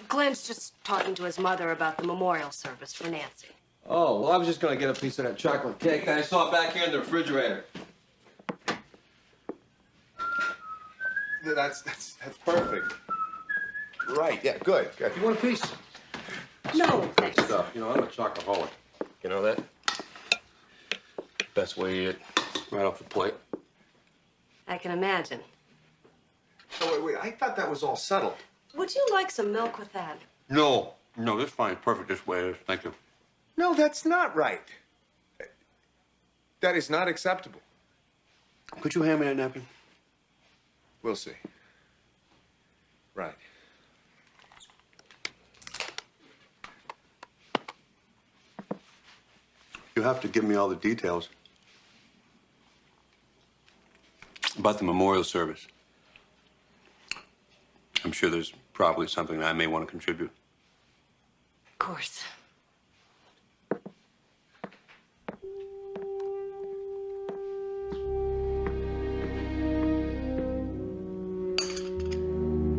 Speaker 21: Glenn's just talking to his mother about the memorial service for Nancy.
Speaker 17: Oh, well, I was just going to get a piece of that chocolate cake I saw back here in the refrigerator.
Speaker 10: That's perfect. Right, yeah, good.
Speaker 17: You want a piece?
Speaker 21: No, thanks.
Speaker 17: Stuff. You know, I'm a chocoholic. You know that? Best way to eat it. Right off the plate.
Speaker 21: I can imagine.
Speaker 10: Oh, wait, I thought that was all settled.
Speaker 21: Would you like some milk with that?
Speaker 17: No, this is fine. Perfect this way it is. Thank you.
Speaker 10: No, that's not right. That is not acceptable.
Speaker 17: Could you hand me that napkin?
Speaker 10: We'll see. Right.
Speaker 17: You have to give me all the details about the memorial service. I'm sure there's probably something that I may want to contribute.
Speaker 21: Of course.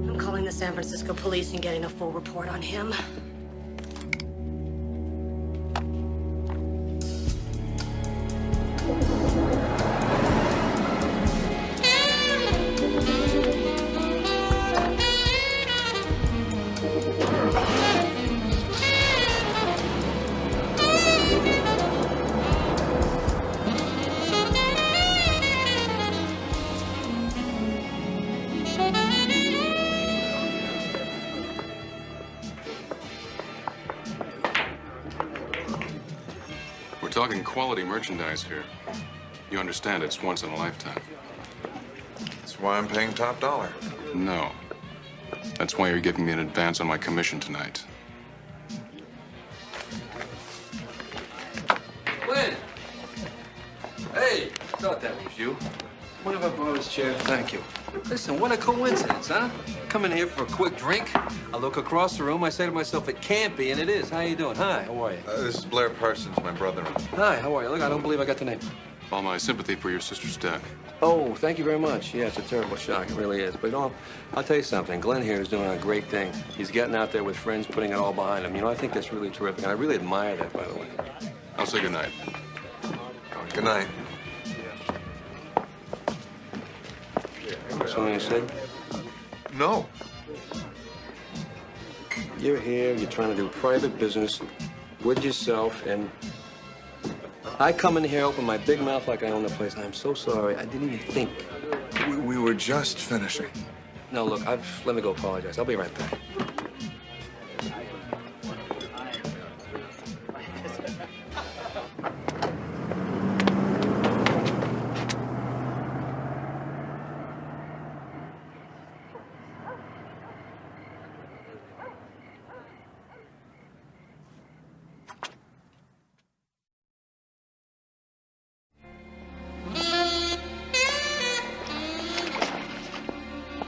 Speaker 21: I'm calling the San Francisco police and getting a full report on him.
Speaker 2: We're talking quality merchandise here. You understand it's once in a lifetime.
Speaker 10: That's why I'm paying top dollar.
Speaker 2: No. That's why you're giving me an advance on my commission tonight.
Speaker 17: Lynn! Hey, thought that was you. Mind if I borrow this chair? Thank you. Listen, what a coincidence, huh? Come in here for a quick drink. I look across the room. I say to myself, it can't be, and it is. How you doing? Hi, how are you?
Speaker 10: This is Blair Parsons, my brother-in-law.
Speaker 17: Hi, how are you? Look, I don't believe I got the name.
Speaker 2: All my sympathy for your sister's death.
Speaker 17: Oh, thank you very much. Yeah, it's a terrible shock. It really is. But, you know, I'll tell you something. Glenn here is doing a great thing. He's getting out there with friends, putting it all behind him. You know, I think that's really terrific, and I really admire that, by the way.
Speaker 2: I'll say good night.
Speaker 10: Good night.
Speaker 17: Something you said?
Speaker 10: No.
Speaker 17: You're here, you're trying to do private business with yourself, and I come in here, open my big mouth like I own the place. I'm so sorry. I didn't even think.
Speaker 10: We were just finishing.
Speaker 17: No, look, let me go apologize. I'll be right back.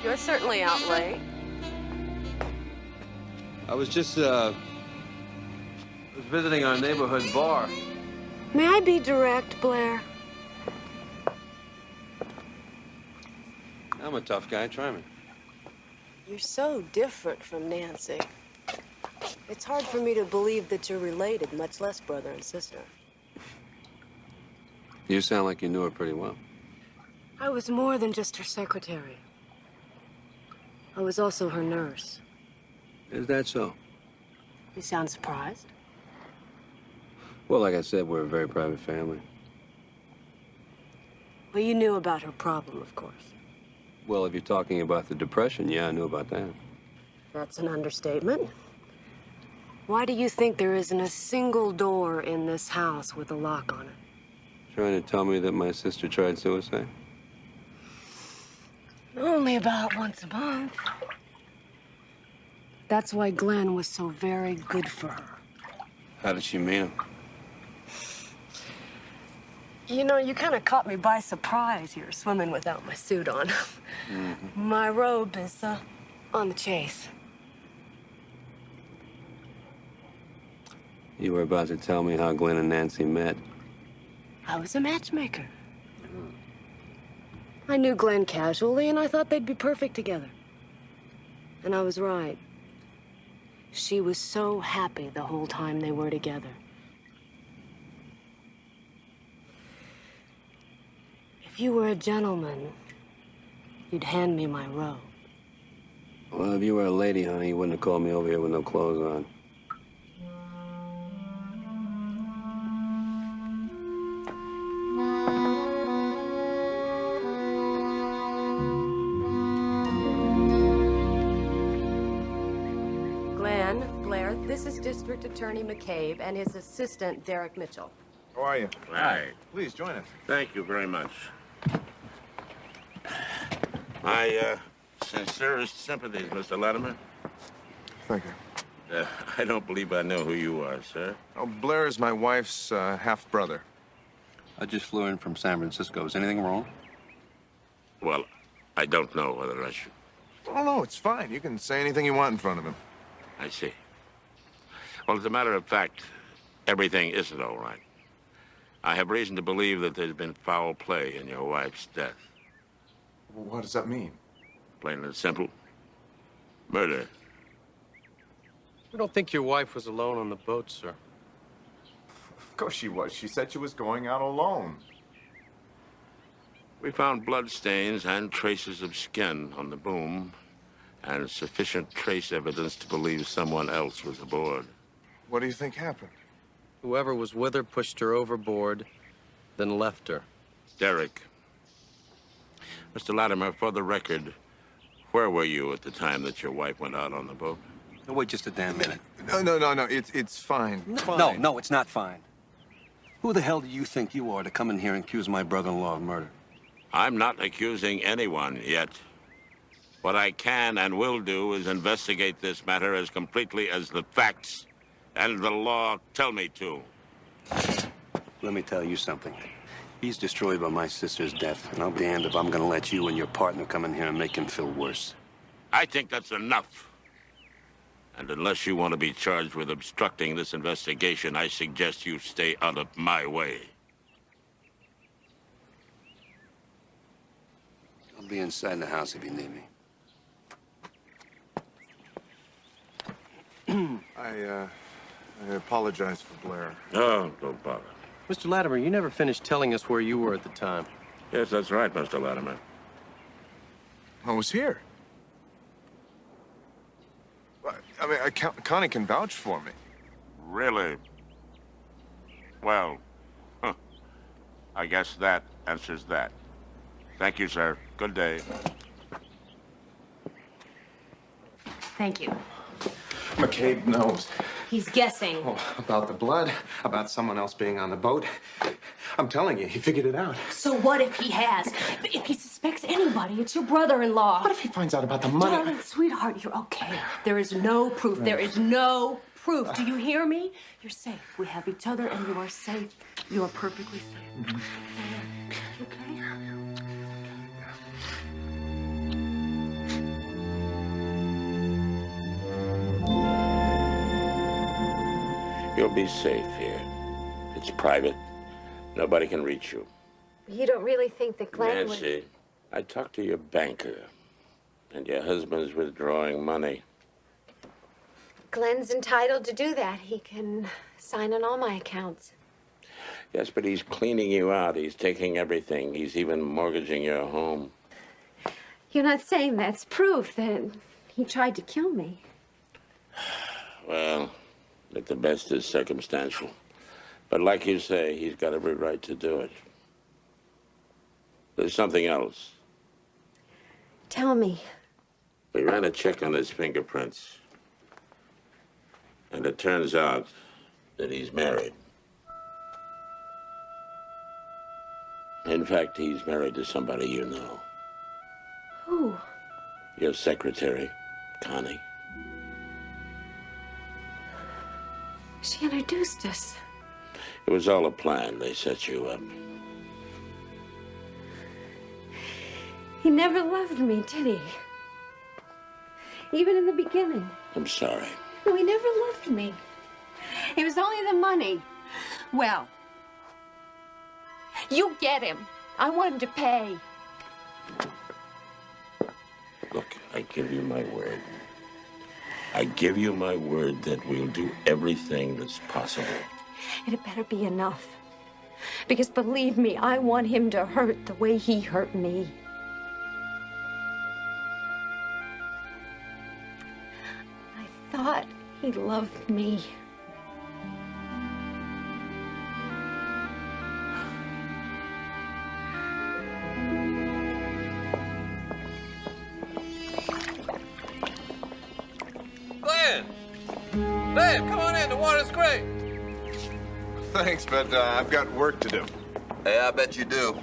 Speaker 21: You're certainly out late.
Speaker 17: I was just, visiting our neighborhood bar.
Speaker 21: May I be direct, Blair?
Speaker 17: I'm a tough guy. Try me.
Speaker 19: You're so different from Nancy.
Speaker 21: It's hard for me to believe that you're related, much less brother and sister.
Speaker 17: You sound like you knew her pretty well.
Speaker 21: I was more than just her secretary. I was also her nurse.
Speaker 17: Is that so?
Speaker 21: You sound surprised?
Speaker 17: Well, like I said, we're a very private family.
Speaker 21: But you knew about her problem, of course.
Speaker 17: Well, if you're talking about the depression, yeah, I knew about that.
Speaker 21: That's an understatement. Why do you think there isn't a single door in this house with a lock on it?
Speaker 17: Trying to tell me that my sister tried suicide?
Speaker 21: Only about once a month. That's why Glenn was so very good for her.
Speaker 17: How did she mean it?
Speaker 21: You know, you kind of caught me by surprise here, swimming without my suit on.
Speaker 17: Mm-hmm.
Speaker 21: My robe is on the chase.
Speaker 17: You were about to tell me how Glenn and Nancy met.
Speaker 21: I was a matchmaker. I knew Glenn casually, and I thought they'd be perfect together. And I was right. She was so happy the whole time they were together. If you were a gentleman, you'd hand me my robe.
Speaker 17: Well, if you were a lady, honey, you wouldn't have called me over here with no clothes on.
Speaker 21: Blair, this is District Attorney McCabe and his assistant, Derek Mitchell.
Speaker 10: How are you?
Speaker 4: Hi.
Speaker 10: Please join us.
Speaker 4: Thank you very much. My sincerest sympathies, Mr. Latimer.
Speaker 10: Thank you.
Speaker 4: I don't believe I know who you are, sir.
Speaker 10: Oh, Blair is my wife's half-brother.
Speaker 17: I just flew in from San Francisco. Is anything wrong?
Speaker 4: Well, I don't know whether I should.
Speaker 10: Oh, no, it's fine. You can say anything you want in front of him.
Speaker 4: I see. Well, as a matter of fact, everything isn't all right. I have reason to believe that there's been foul play in your wife's death.
Speaker 10: What does that mean?
Speaker 4: Plain and simple. Murder.
Speaker 14: We don't think your wife was alone on the boat, sir.
Speaker 10: Of course she was. She said she was going out alone.
Speaker 4: We found blood stains and traces of skin on the boom, and sufficient trace evidence to believe someone else was aboard.
Speaker 10: What do you think happened?
Speaker 14: Whoever was with her pushed her overboard, then left her.
Speaker 4: Derek. Mr. Latimer, for the record, where were you at the time that your wife went out on the boat?
Speaker 17: No, wait just a damn minute.
Speaker 10: No. It's fine.
Speaker 17: No, it's not fine. Who the hell do you think you are to come in here and accuse my brother-in-law of murder?
Speaker 4: I'm not accusing anyone yet. What I can and will do is investigate this matter as completely as the facts and the law tell me to.
Speaker 17: Let me tell you something. He's destroyed by my sister's death, and I'll be damned if I'm gonna let you and your partner come in here and make him feel worse.
Speaker 4: I think that's enough. And unless you want to be charged with obstructing this investigation, I suggest you stay out of my way.
Speaker 17: I'll be inside the house if you need me.
Speaker 10: I apologize for Blair.
Speaker 4: Oh, don't bother.
Speaker 14: Mr. Latimer, you never finished telling us where you were at the time.
Speaker 4: Yes, that's right, Mr. Latimer.
Speaker 10: I was here. I mean, Connie can vouch for me.
Speaker 4: Really? Well, I guess that answers that. Thank you, sir. Good day.
Speaker 21: Thank you.
Speaker 10: McCabe knows.
Speaker 21: He's guessing.
Speaker 10: Oh, about the blood, about someone else being on the boat. I'm telling you, he figured it out.
Speaker 21: So what if he has? If he suspects anybody, it's your brother-in-law.
Speaker 10: What if he finds out about the money?
Speaker 21: Darling, sweetheart, you're okay. There is no proof. There is no proof. Do you hear me? You're safe. We have each other, and you are safe. You are perfectly safe. Okay?
Speaker 4: You'll be safe here. It's private. Nobody can reach you.
Speaker 7: You don't really think that Glenn
Speaker 4: Nancy, I talked to your banker, and your husband's withdrawing money.
Speaker 7: Glenn's entitled to do that. He can sign on all my accounts.
Speaker 4: Yes, but he's cleaning you out. He's taking everything. He's even mortgaging your home.
Speaker 7: You're not saying that's proof that he tried to kill me.
Speaker 4: Well, at the best is circumstantial. But like you say, he's got every right to do it. There's something else.
Speaker 7: Tell me.
Speaker 4: We ran a check on his fingerprints. And it turns out that he's married. In fact, he's married to somebody you know.
Speaker 7: Who?
Speaker 4: Your secretary, Connie.
Speaker 7: She introduced us.
Speaker 4: It was all a plan. They set you up.
Speaker 7: He never loved me, did he? Even in the beginning.
Speaker 4: I'm sorry.
Speaker 7: No, he never loved me. It was only the money. Well, you get him. I want him to pay.
Speaker 4: Look, I give you my word. I give you my word that we'll do everything that's possible.
Speaker 7: And it better be enough. Because believe me, I want him to hurt the way he hurt me. I thought he loved me.
Speaker 17: Glenn, come on in. The water's great.
Speaker 10: Thanks, but I've got work to do.
Speaker 17: Hey, I bet you do.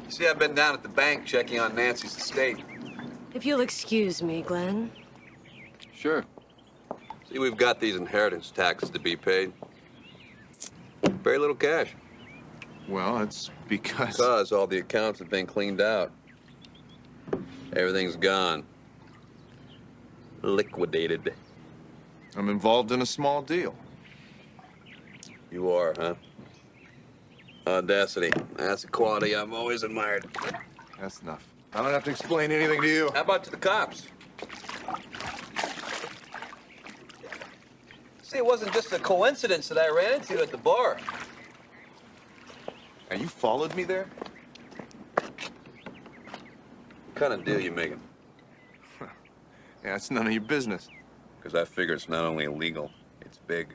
Speaker 17: See, I've been down at the bank checking on Nancy's estate.
Speaker 21: If you'll excuse me, Glenn.
Speaker 17: Sure. See, we've got these inheritance taxes to be paid. Very little cash.
Speaker 10: Well, it's because...
Speaker 17: Because all the accounts have been cleaned out. Everything's gone. Liquidated.
Speaker 10: I'm involved in a small deal.
Speaker 17: You are, huh? Audacity. That's a quality I've always admired.
Speaker 10: That's enough. I don't have to explain anything to you.
Speaker 17: How about to the cops? See, it wasn't just a coincidence that I ran into you at the bar.
Speaker 10: And you followed me there?
Speaker 17: What kind of deal you making?
Speaker 10: Yeah, it's none of your business.
Speaker 17: Because I figure it's not only illegal, it's big.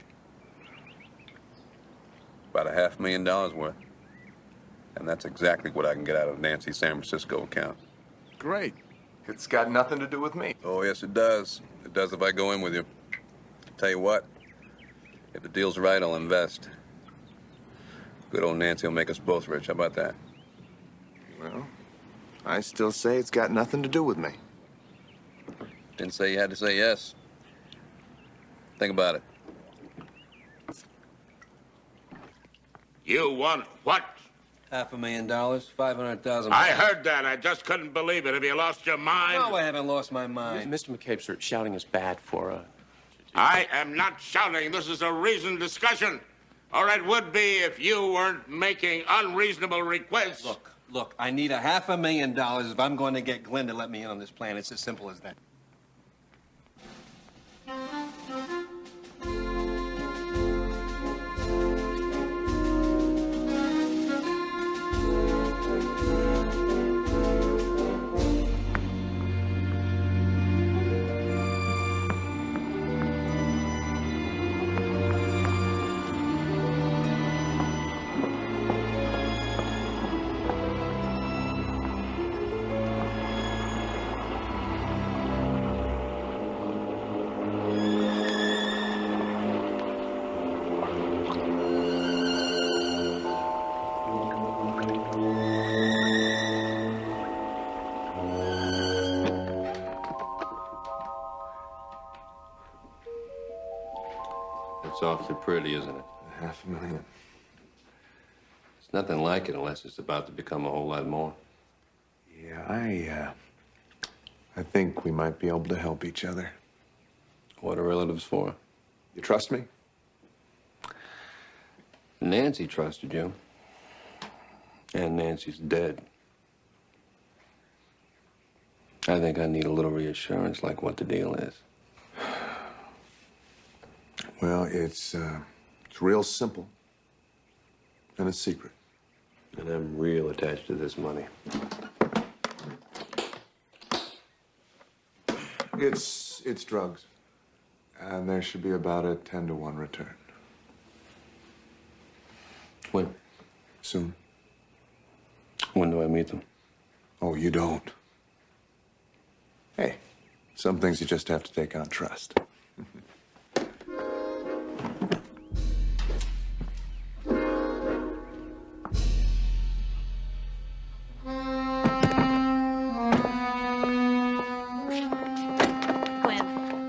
Speaker 17: About $500,000 worth. And that's exactly what I can get out of Nancy's San Francisco account.
Speaker 10: Great. It's got nothing to do with me.
Speaker 17: Oh, yes, it does. It does if I go in with you. Tell you what, if the deal's right, I'll invest. Good old Nancy will make us both rich. How about that?
Speaker 10: Well, I still say it's got nothing to do with me.
Speaker 17: Didn't say you had to say yes. Think about it.
Speaker 4: You want what?
Speaker 17: $500,000, 500,000.
Speaker 4: I heard that. I just couldn't believe it. Have you lost your mind?
Speaker 17: No, I haven't lost my mind.
Speaker 14: Mr. McCabe, sir, shouting is bad for
Speaker 4: I am not shouting. This is a reasoned discussion. Or it would be if you weren't making unreasonable requests.
Speaker 17: Look, I need $500,000 if I'm going to get Glenn to let me in on this plan. It's as simple as that. It's awfully pretty, isn't it?
Speaker 10: $500,000.
Speaker 17: It's nothing like it unless it's about to become a whole lot more.
Speaker 10: Yeah, I think we might be able to help each other.
Speaker 17: What are relatives for?
Speaker 10: You trust me?
Speaker 17: Nancy trusted you. And Nancy's dead. I think I need a little reassurance, like what the deal is.
Speaker 10: Well, it's real simple. And it's secret.
Speaker 3: And I'm real attached to this money.
Speaker 10: It's drugs. And there should be about a 10-to-1 return.
Speaker 3: When?
Speaker 10: Soon.
Speaker 3: When do I meet them?
Speaker 10: Oh, you don't. Hey, some things you just have to take on trust.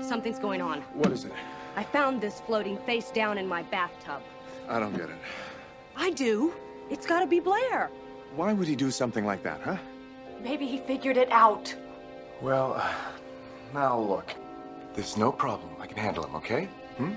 Speaker 21: Something's going on.
Speaker 10: What is it?
Speaker 21: I found this floating face down in my bathtub.
Speaker 10: I don't get it.
Speaker 21: I do. It's gotta be Blair.
Speaker 10: Why would he do something like that, huh?
Speaker 21: Maybe he figured it out.
Speaker 10: Well, now look. There's no problem. I can handle him, okay? Hmm?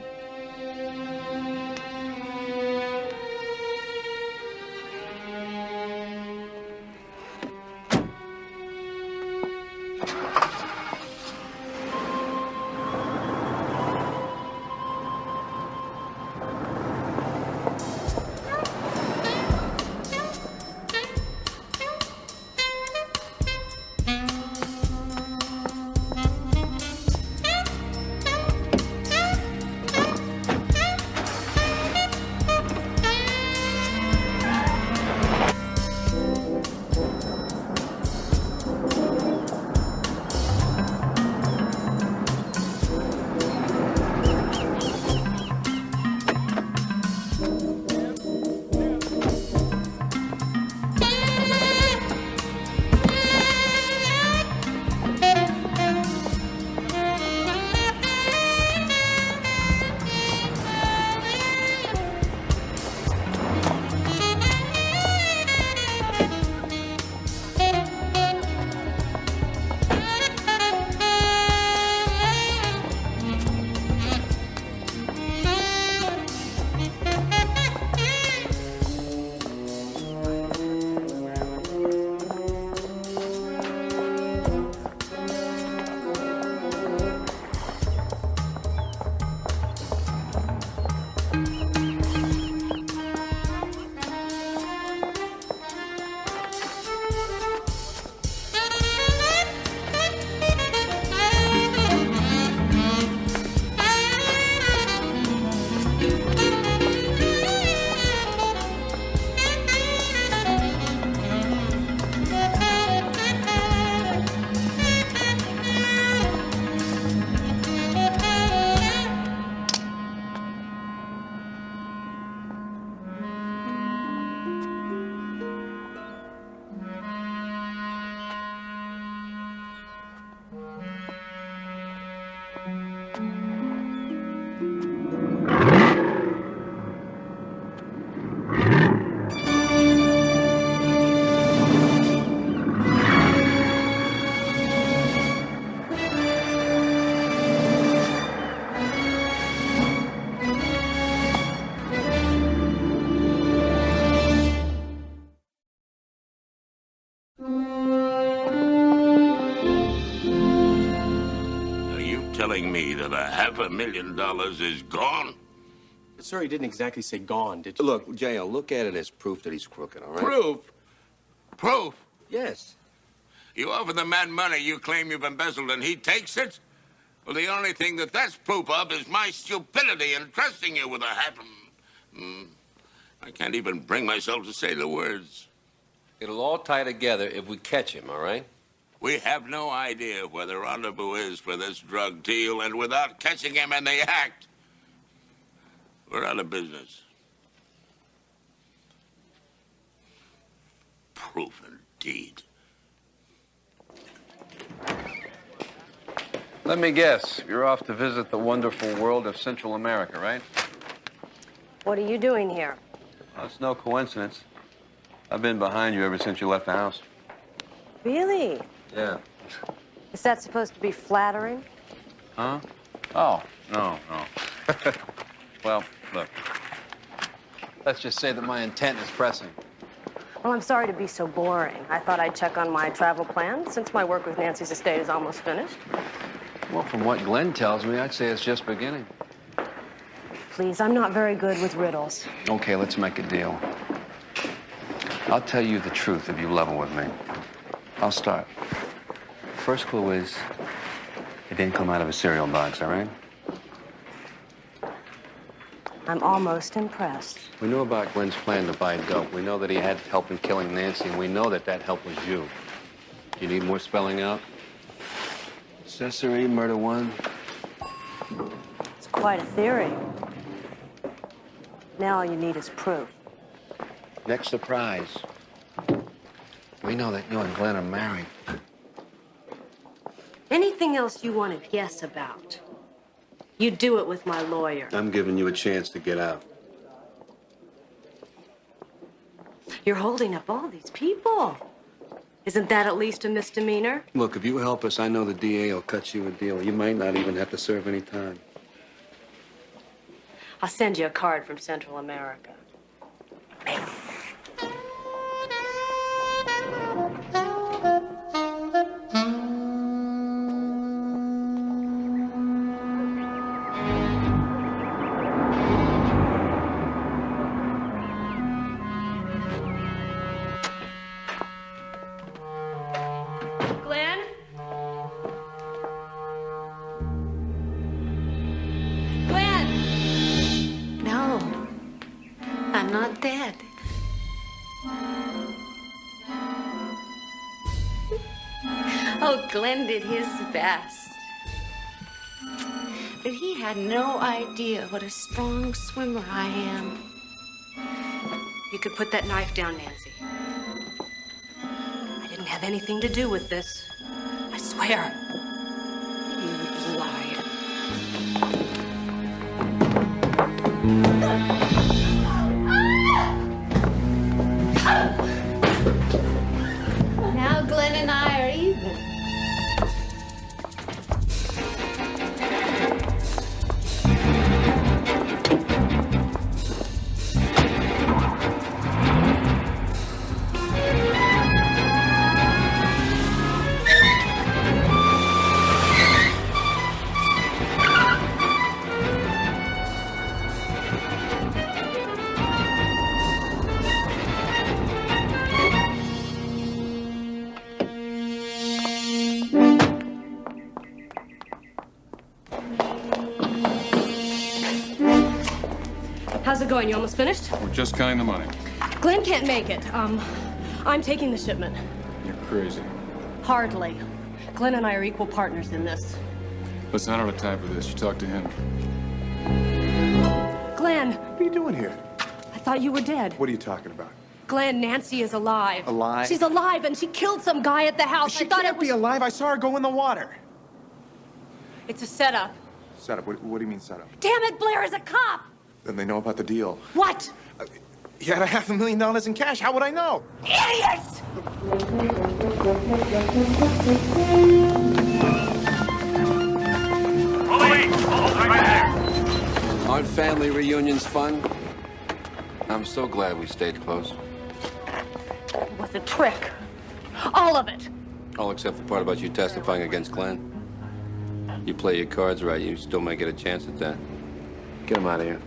Speaker 4: Telling me that $500,000 is gone?
Speaker 14: Sir, he didn't exactly say gone, did you?
Speaker 3: Look, J.L., look at it as proof that he's crooked, all right?
Speaker 4: Proof? Proof?
Speaker 3: Yes.
Speaker 4: You offer the man money you claim you've embezzled and he takes it? Well, the only thing that's proof of is my stupidity in trusting you with I can't even bring myself to say the words.
Speaker 3: It'll all tie together if we catch him, all right?
Speaker 4: We have no idea where the rendezvous is for this drug deal, and without catching him in the act, we're out of business. Proof indeed.
Speaker 8: Let me guess. You're off to visit the wonderful world of Central America, right?
Speaker 21: What are you doing here?
Speaker 8: Well, it's no coincidence. I've been behind you ever since you left the house.
Speaker 21: Really?
Speaker 8: Yeah.
Speaker 21: Is that supposed to be flattering?
Speaker 8: Huh? Oh, no. Well, look. Let's just say that my intent is pressing.
Speaker 21: Well, I'm sorry to be so boring. I thought I'd check on my travel plans since my work with Nancy's estate is almost finished.
Speaker 8: Well, from what Glenn tells me, I'd say it's just beginning.
Speaker 21: please. I'm not very good with riddles.
Speaker 8: Okay, let's make a deal. I'll tell you the truth if you level with me. I'll start. First clue is, it didn't come out of a cereal box, all right?
Speaker 21: I'm almost impressed.
Speaker 8: We knew about Glenn's plan to buy dope. We know that he had help in killing Nancy, and we know that that help was you. Do you need more spelling out? Accessory, murder one.
Speaker 21: It's quite a theory. Now all you need is proof.
Speaker 8: Next surprise. We know that you and Glenn are married.
Speaker 21: Anything else you want to guess about, you do it with my lawyer.
Speaker 8: I'm giving you a chance to get out.
Speaker 21: You're holding up all these people. Isn't that at least a misdemeanor?
Speaker 8: Look, if you help us, I know the DA will cut you a deal. You might not even have to serve any time.
Speaker 21: I'll send you a card from Central America. Glenn? Glenn!
Speaker 7: No, I'm not dead. Oh, Glenn did his best. But he had no idea what a strong swimmer I am.
Speaker 21: You could put that knife down, Nancy. I didn't have anything to do with this. I swear. You lied.
Speaker 7: Now Glenn and I are even.
Speaker 21: How's it going? You almost finished?
Speaker 2: We're just counting the money.
Speaker 21: Glenn can't make it. I'm taking the shipment.
Speaker 2: You're crazy.
Speaker 21: Hardly. Glenn and I are equal partners in this.
Speaker 2: Listen, I don't have time for this. You talk to him.
Speaker 21: Glenn!
Speaker 10: What are you doing here?
Speaker 21: I thought you were dead.
Speaker 10: What are you talking about?
Speaker 21: Glenn, Nancy is alive.
Speaker 10: Alive?
Speaker 21: She's alive, and she killed some guy at the house.
Speaker 10: She
Speaker 21: I thought
Speaker 10: can't be alive. I saw her go in the water.
Speaker 21: It's a setup.
Speaker 10: Setup? What do you mean setup?
Speaker 21: Damn it, Blair is a cop!
Speaker 10: Then they know about the deal.
Speaker 21: What?
Speaker 10: He had $500,000 in cash. How would I know?
Speaker 21: Idiots!
Speaker 3: Aren't family reunions fun? I'm so glad we stayed close.
Speaker 21: It was a trick. All of it.
Speaker 3: All except the part about you testifying against Glenn. You play your cards right, you still might get a chance at that.
Speaker 8: Get him out of here.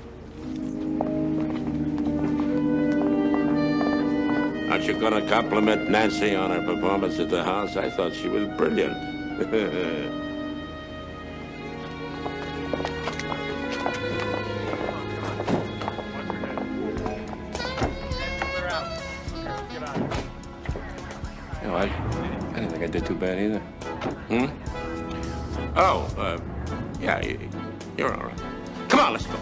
Speaker 4: Aren't you gonna compliment Nancy on her performance at the house? I thought she was brilliant.
Speaker 3: No, I didn't think I did too bad either.
Speaker 4: Oh, yeah, you're all right. Come on, let's go.